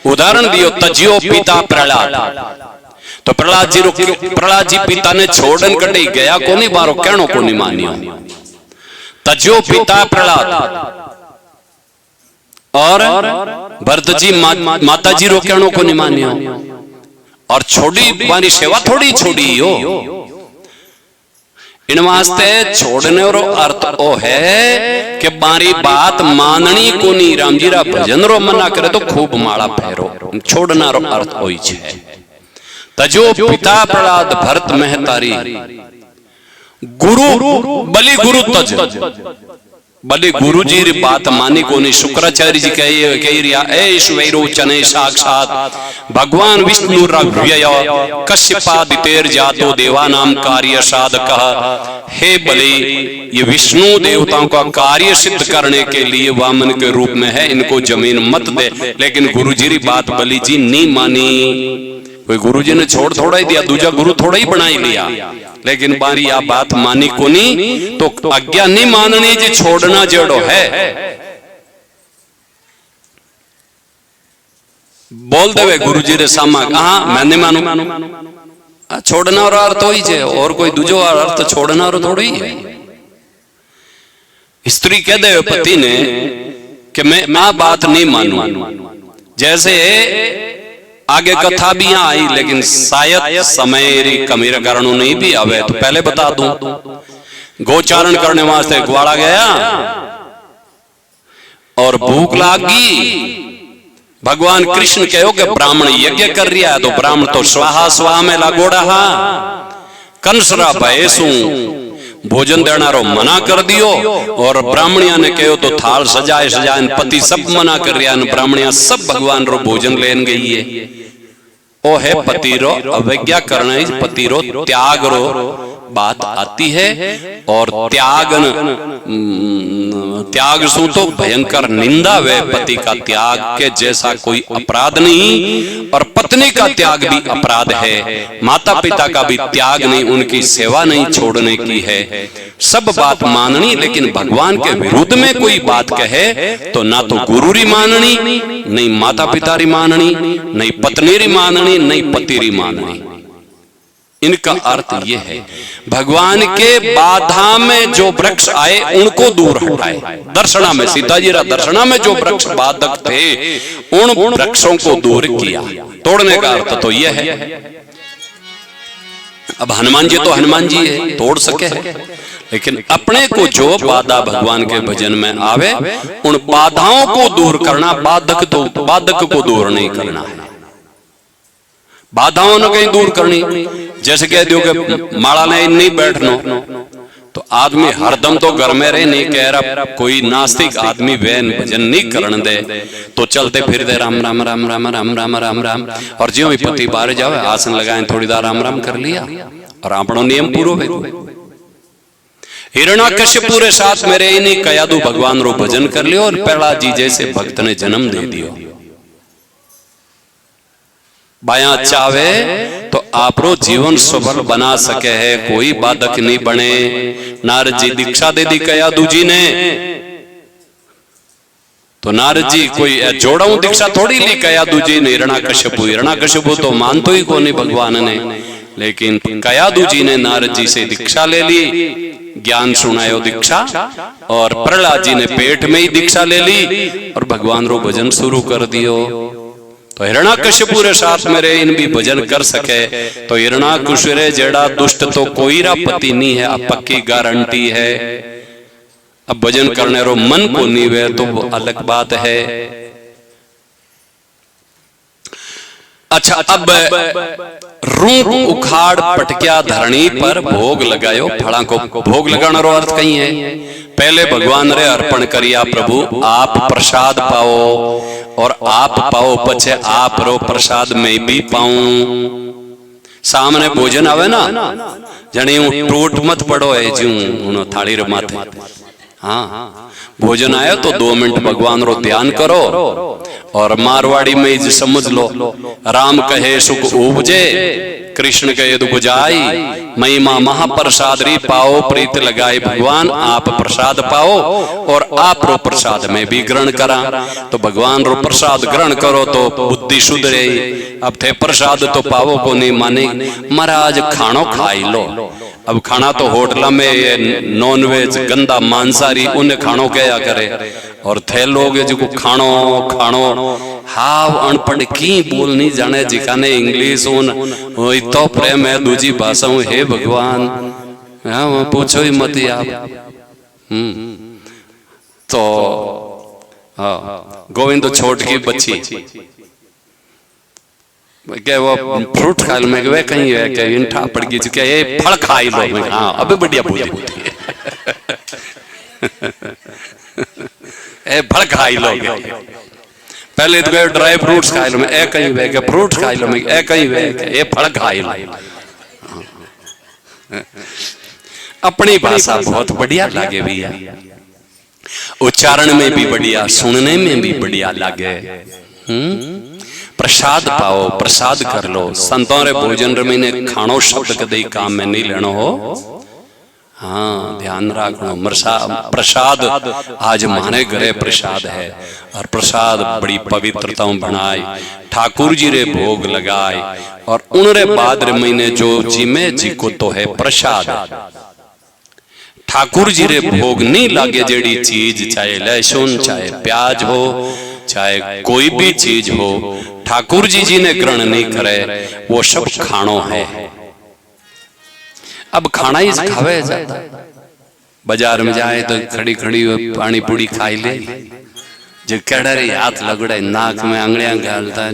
उदाहरण दियो, तजियो पिता प्रहलाद, तो प्रहलाद जी पिता ने छोड़न कटे गया कोनी, बारो कहनो कोनी मानियो। तजियो पिता प्रहलाद, और भरत जी माता जी रो कहनो कोनी मानियो, और छोड़ी बारी सेवा थोड़ी छोड़ी हो। इन वास्ते छोड़ने रो अर्थ ओ है कि बारी बात माननी कोनी, राम जी रा भजन रो मना करे तो खूब माला फेरो, छोड़ना रो अर्थ ओई छे। तजो पिता प्रहलाद भरत महतारी, गुरु बलि गुरु तज, बलि गुरु जी री बात मानी कोनी। शुक्राचार्य जी कह रिया ऐश वैरोचने साक्षात भगवान विष्णु रव्यय कश्यपादितेर जातो देवानाम कार्य साधक। हे बलि, ये विष्णु देवताओं का कार्य सिद्ध करने के लिए वामन के रूप में है, इनको जमीन मत दे। लेकिन गुरु जी री बात बलि जी नहीं मानी। कोई गुरु जी ने छोड़ थोड़ा ही दिया, दूजा गुरु थोड़ा ही बना ही लिया, लेकिन बारी आ बात मानी कोनी, तो आज्ञा नहीं माननी जी, छोड़ना जड़ो है। बोल देवे गुरु जी रे सामा, हाँ मैं नहीं मानू, छोड़ना और अर्थ हो ही है, और कोई दूजो अर्थ छोड़ना और थोड़ी है। स्त्री कह दे पति ने कि मैं आ बात नहीं मानू। जैसे आगे कथा भी यहाँ आई, लेकिन शायद समय कमी कारण नहीं भी आवे, तो पहले बता दूं। गोचारण करने वास्ते ग्वाड़ा गया और भूख लागी। भगवान कृष्ण कहो कि ब्राह्मण यज्ञ कर रिया है, तो ब्राह्मण तो स्वाहा स्वाहा में लागोड़ा हा। कंसरा भयसू भोजन देना रो मना कर दियो, और ब्राह्मणिया ने कहो तो थाल सजाए सजाए, पति सब मना कर रिया, ब्राह्मणिया सब भगवान रो भोजन लेन गई है। ओ है पति रो अवज्ञा करना, पति रो त्याग रो बात आती है। और त्याग सु तो भयंकर निंदा वे, पति का त्याग के जैसा कोई अपराध नहीं, और पत्नी का त्याग भी अपराध है। माता पिता का भी त्याग नहीं, उनकी सेवा नहीं छोड़ने की है। सब बात माननी, लेकिन भगवान के विरुद्ध में कोई बात कहे तो ना तो गुरु री माननी, नहीं माता पिता री माननी, नहीं पत्नी री माननी, नहीं पति री माननी। इनका अर्थ ये है, भगवान के बाधा में जो वृक्ष आए उनको दूर हटाए। दर्शना में, सीता जी रा दर्शना में जो वृक्ष बाधक थे उन वृक्षों को दूर किया। तोड़ने का अर्थ तो ये है। अब हनुमान जी तो हनुमान जी है, तोड़ सके है, लेकिन अपने को जो बाधा भगवान के भजन में आवे उन बाधाओं को दूर करना, बाधक को दूर नहीं करना है। बाधाओं ने कहीं दूर करनी। जैसे कह दियो कि माला ने नहीं बैठनो, तो आदमी हरदम तो घर में रहे नहीं, कह रहा कोई नास्तिक आदमी वैन भजन नहीं करने दे, तो चलते फिरते राम राम राम राम राम राम राम राम, और ज्यों ही पति बाहर जावे आसन लगाए थोड़ी देर राम राम कर लिया, और आपनो नियम पूरो हो। हिरण्याकश्यप पूरे साथ मेरे ही नहीं कयादू भगवान रो भजन कर लियो, और प्रहलाद जी जैसे भक्त ने जन्म दे दियो। बाया चावे तो आपरो जीवन सफल बना सके है, कोई बाधक नहीं बने। नारद जी दीक्षा दे दी कयादू जी ने, तो नारद जी कोई जोड़ाऊ दीक्षा थोड़ी ली कयादू जी ने हिरणाकश्यपु तो मानतो ही को नहीं भगवान ने, लेकिन कयादू जी ने नारद जी से दीक्षा ले ली, ज्ञान सुनायो दीक्षा, और प्रहलाद जी ने पेट में ही दीक्षा ले ली और भगवान रो भजन शुरू कर दियो। तो हिरणाकश्यपु रे साथ में रे इन भी भजन कर सके, तो हिरणाकश्यपु रे जेड़ा दुष्ट तो कोई रा पति नहीं है, अब पक्की गारंटी है। अब भजन करने रो मन को नीवे तो वो अलग बात है। अच्छा, अब रूप उखाड़ पटक्या धरणी पर भोग लगायो। फड़ा को भोग लगाना रो अर्थ कहीं है, पहले भगवान रे अर्पण करिया प्रभु आप प्रसाद पाओ, और आप पाओ पछे आप रो प्रसाद में भी पाऊं। सामने भोजन आवे ना, जने टूट मत पड़ो है जू थाली रे माथे। हाँ, भोजन आयो तो 2 मिनट भगवान रो ध्यान करो, और मारवाड़ी में समझ लो, राम कहे सुख उपजे, कृष्ण कहे दुख जाई, महिमा महाप्रसाद री पाओ, प्रीत लगाए भगवान आप प्रसाद पाओ, और आप रो प्रसाद में भी ग्रहण करा। तो भगवान रो प्रसाद ग्रहण करो तो बुद्धि सुधरे। अब थे प्रसाद तो पावो को नहीं माने, महाराज खानो खाई लो। अब खाना तो होटल में नॉन वेज गंदा मांसाहारी उन्हें खानो क्या करे, और थे लोग जो खानो खानो हाव अनपढ़ की बोल नहीं जाने, जिकाने इंग्लिश उन तो प्रेम है दूजी भाषा हूँ। हे भगवान, हाँ पूछो ही मत आप। तो गोविंद छोट की बच्ची क्या वो फ्रूट खा लो, मैं वे कहीं है क्या इंठा पड़ गई क्या ये फल खाई लो। मैं हाँ अबे बढ़िया बुद्धि होती है ए फल खाई लो। पहले तो ड्राई फ्रूट्स खाई लो, मैं ए कहीं वे क्या फ्रूट खाई लो, मैं ए कहीं वे क्या ये फल खाई लो। अपनी भाषा बहुत बढ़िया लागे भैया, उच्चारण में भी बढ़िया, सुनने में भी बढ़िया लागे। प्रसाद पाओ, प्रसाद कर लो। संतों रे भोजन रे मैंने खानो शब्द कदे काम में नहीं लेनो हो। हाँ ध्यान रखो, प्रसाद आज माने घरे प्रसाद है, और प्रसाद बड़ी पवित्रता बनाए, ठाकुर जी रे भोग लगाए, और उनरे बाद रे महीने जो जिमे जी को तो है प्रसाद। ठाकुर जी रे भोग नहीं लागे जेड़ी चीज, चाहे लहसुन चाहे प्याज हो चाहे कोई भी चीज हो, ठाकुर जी ने ग्रहण नहीं करे, वो सब खानो है। अब खाना ही खावे जाता, बाजार में जाए तो खड़ी खड़ी पानी पूरी खाई ले, जो कड़े हाथ लगड़े नाक में आंगलियां घालता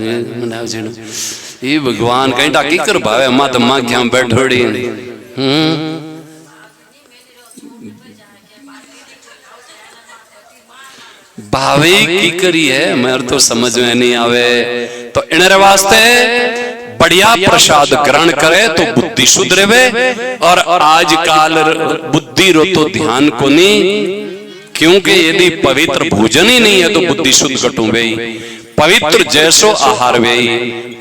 ये भगवान कहीं टाकी कर भावे मत मां क्या बैठोड़ी। भावे की करी है मेरे तो समझ में नहीं आवे। तो इनरे वास्ते बढ़िया प्रसाद ग्रहण करे तो बुद्धि सुधरे वे, और आजकल बुद्धि रो तो ध्यान को नहीं, क्योंकि यदि पवित्र भोजन ही नहीं है तो बुद्धि शुद्ध कटू वे। पवित्र जैसो आहार वे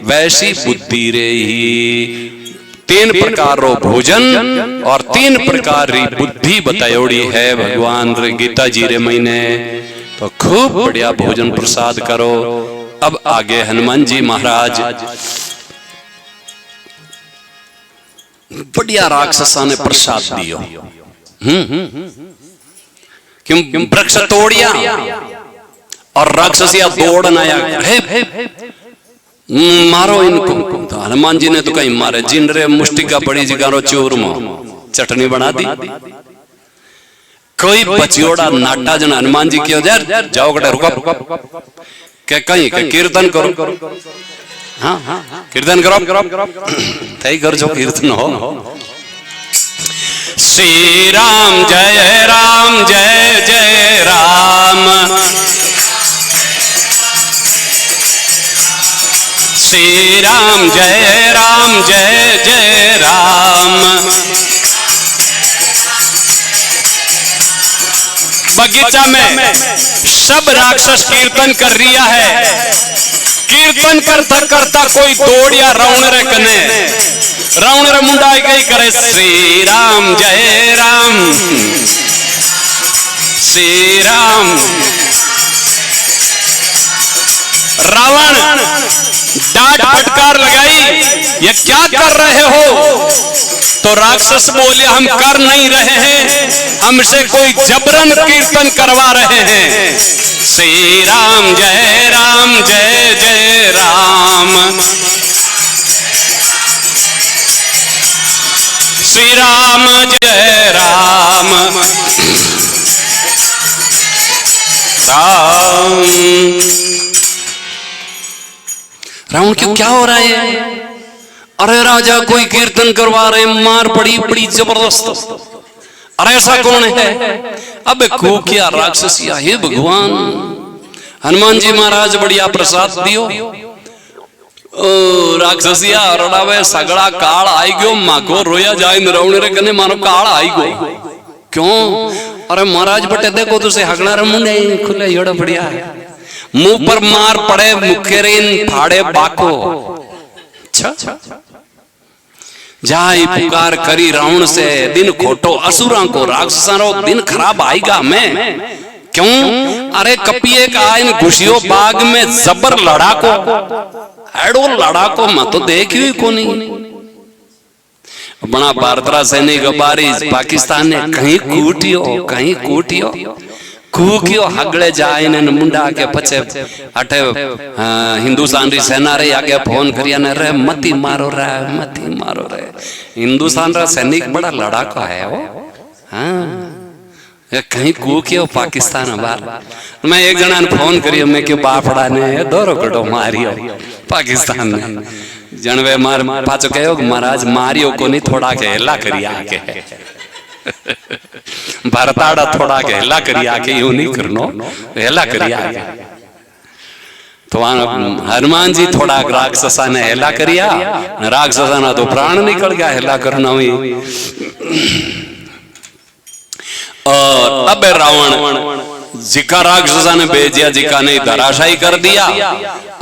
वैसी बुद्धि रे ही। 3 प्रकार रो भोजन और 3 प्रकार री बुद्धि बतायोड़ी है भगवान रे गीता जी रे महीने। तो खूब बढ़िया भोजन प्रसाद करो। अब आगे हनुमान जी महाराज बढ़िया राक्षसा ने प्रसाद दियो। क्यों वृक्ष तोड़िया और राक्षसिया दौड़न आया, मारो इनको। तो हनुमान जी ने तो कहीं मारे, जिन रे मुष्टिका पड़ी जिगारो चूरमा चटनी बना दी। कोई बचियोड़ा नाटा जन हनुमान जी क्यों जाओ कटे रुको के कहीं के कीर्तन करो। हाँ कीर्तन करो तय कर जो कीर्तन हो। श्री राम जय जय राम, श्री राम जय जय राम। बगीचा में सब राक्षस कीर्तन कर रिया है, कीर्तन करता करता कोई दौड़िया रावण रे कने, रावण रे मुंडा गई करे श्री राम जय राम, श्री राम। रावण डांट फटकार लगाई, ये क्या कर रहे हो? तो राक्षस बोले हम कर नहीं रहे हैं, हमसे कोई जबरन कीर्तन करवा रहे हैं। श्री राम जय जय राम, श्री राम जय राम, राम। रावण क्यों क्या हो रहा है? अरे राजा कोई कीर्तन करवा रहे, मार पड़ी बड़ी जबरदस्त। अरे ऐसा कौन है? अबे खूकिया राक्षसिया, हे भगवान हनुमान जी महाराज बढ़िया प्रसाद दियो। ओ राक्षसिया रड़ावे सगड़ा काल आई गयो, माको रोया जाए रावण रे कने मारो काल आई गयो। क्यों? अरे महाराज बटे देखो तुसे हगड़ा रे मुंडे खुले योड़ा बढ़िया है, मुंह पर मार पड़े मुखेरीन फाड़े बाको। अच्छा जाई पुकार करी रावण से, दिन खोटो असुरा को राक्षसा रो दिन खराब आएगा मैं। क्यों? अरे कपिए का इन घुसियो बाग में जबर लड़ाको, एडो लड़ाको मैं तो देखी हुई को नहीं। बड़ा भारतरा सैनिक बारी पाकिस्तान ने कहीं कूटियो खूकियो हगड़े जाए ने मुंडा के पछे अटे हिंदुस्तान री सेना रे आगे फोन करिया ने रे मती मारो रे। हिंदुस्तान रा सैनिक बड़ा लड़ाका है वो। हाँ कहीं खूकियो पाकिस्तान बार। मैं एक जना ने फोन करियो, मैं के बापड़ा ने दोरो कटो मारियो पाकिस्तान ने। जनवे मार पाचो कहो महाराज मारियो को नहीं, थोड़ा के हेला करिया आके भरताड़ा थोड़ा के हेला करिया आके, यूं नहीं करनो हेला करिया आके। तो हनुमान जी थोड़ा राक्षसा ने हेला करिया, राक्षसा ना तो प्राण निकल गया हेला करना हुई। और अब रावण जिका राक्षसा ने भेजिया, जिका ने धराशायी कर दिया।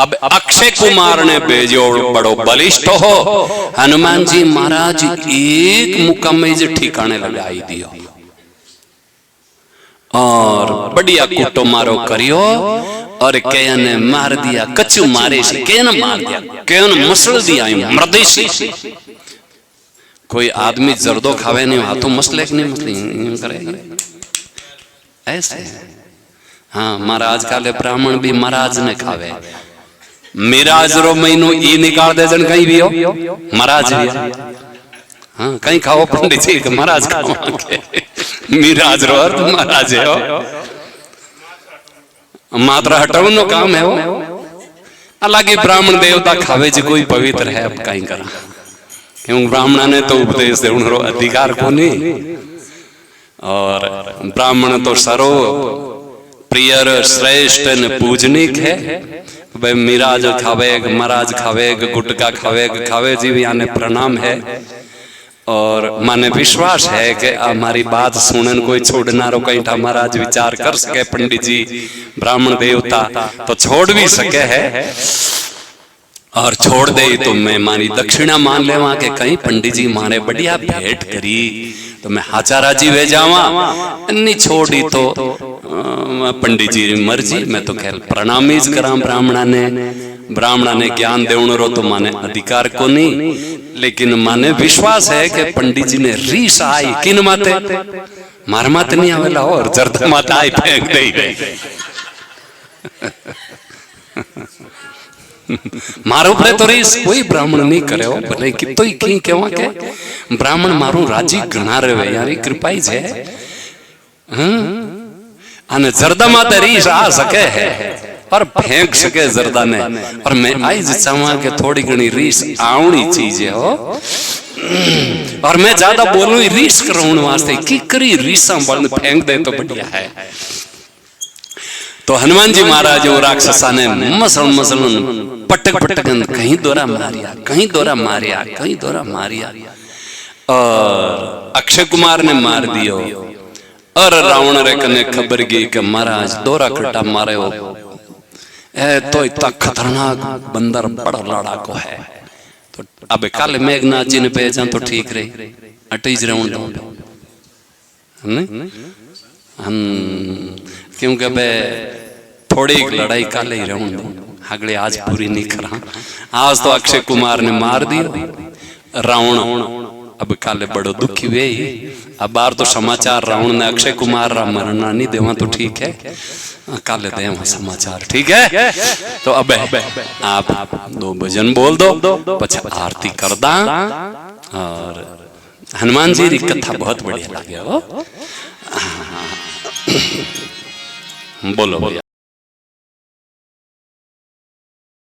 अब अक्षय कुमार ने भेजो बड़ो बलिष्ठ हो, हनुमान जी महाराज एक मुक्का में ठिकाने लगाई दियो और बढ़िया कुटो मारो करियो। और कयन ने मार दिया, कच्चू मारे से कयन मार दिया, कयन मसल दिया मर्देशी। कोई आदमी जर्दो खावे नहीं, हाथों मसले नहीं मसले करे ऐसे। हाँ महाराज काले ब्राह्मण भी महाराज ने खावे। मिराज रो महीनो ई निकाल दे जन कहीं भी हो महाराज भी। हाँ कहीं खाओ पंडित जी महाराज खाओ मिराज रो अर्थ महाराज है हो। मात्रा हटाओ नो काम है वो। अलग ब्राह्मण देवता खावे जी कोई पवित्र है, अब कहीं करा क्यों? ब्राह्मण ने तो उपदेश दे उनको अधिकार को नहीं। और ब्राह्मण तो सरो प्रियर श्रेष्ठ न पूजनिक है। भाई मिराज खावे महाराज खावे गुटका खावे जी भी आने प्रणाम है। और माने विश्वास है कि हमारी बात सुनन कोई छोड़ना रो कहीं महाराज विचार कर सके, पंडित जी ब्राह्मण देवता तो छोड़ भी सके है। और छोड़ दे तो मैं मारी दक्षिणा मान ले वहां के कहीं पंडित जी मारे बढ़िया भेंट करी तो मैं हाचारा जी वे जावा, नहीं छोड़ी तो पंडित जी मर्जी। मैं तो कह प्रणामीज करा ब्राह्मणा ने ज्ञान देवण रो तो माने अधिकार को नहीं, लेकिन माने विश्वास है कि पंडित जी ने रीस आई किन माते मार माते नहीं आवेला और जर्द माता आई फेंक दे मारो पर तो रीस कोई ब्राह्मण नहीं करे हो भले कितो ही की केवा के ब्राह्मण मारू राजी घना रहे यार कृपाई छे। अने जर्दा माते रीस आ सके है और फेंक सके जर्दा ने। और मैं आई चाहवा के थोड़ी घनी रीस आवनी चीज हो। और मैं ज्यादा बोलूं रीस कराउन वास्ते की करी रीसा बंद फेंक दे तो बढ़िया है। तो हनुमान जी महाराज और राक्षसा ने मसल पटक कहीं दौरा मारिया और अक्षय कुमार ने मार दियो। और रावण रे कने खबर गई कि महाराज दौरा खट्टा मारे हो तो इतना खतरनाक बंदर बड़ा लड़ाको है। तो अब कल मेघनाथ जी ने पहचान तो ठीक रही, अटीज रहूं दो क्योंकि अब थोड़ी लड़ाई कल ही रहूं दो, अगले आज पूरी नहीं करा। आज तो अक्षय कुमार ने मार दिया रावण, अब काले बड़ो दुखी हुए। अब बार तो समाचार रावण ने अक्षय कुमार रा मरना नहीं देवा तो ठीक है, काले देवा समाचार ठीक है। तो अब आप 2 भजन बोल दो, पछा आरती कर दा। और हनुमान जी की कथा बहुत बढ़िया लगे हो, बोलो भैया।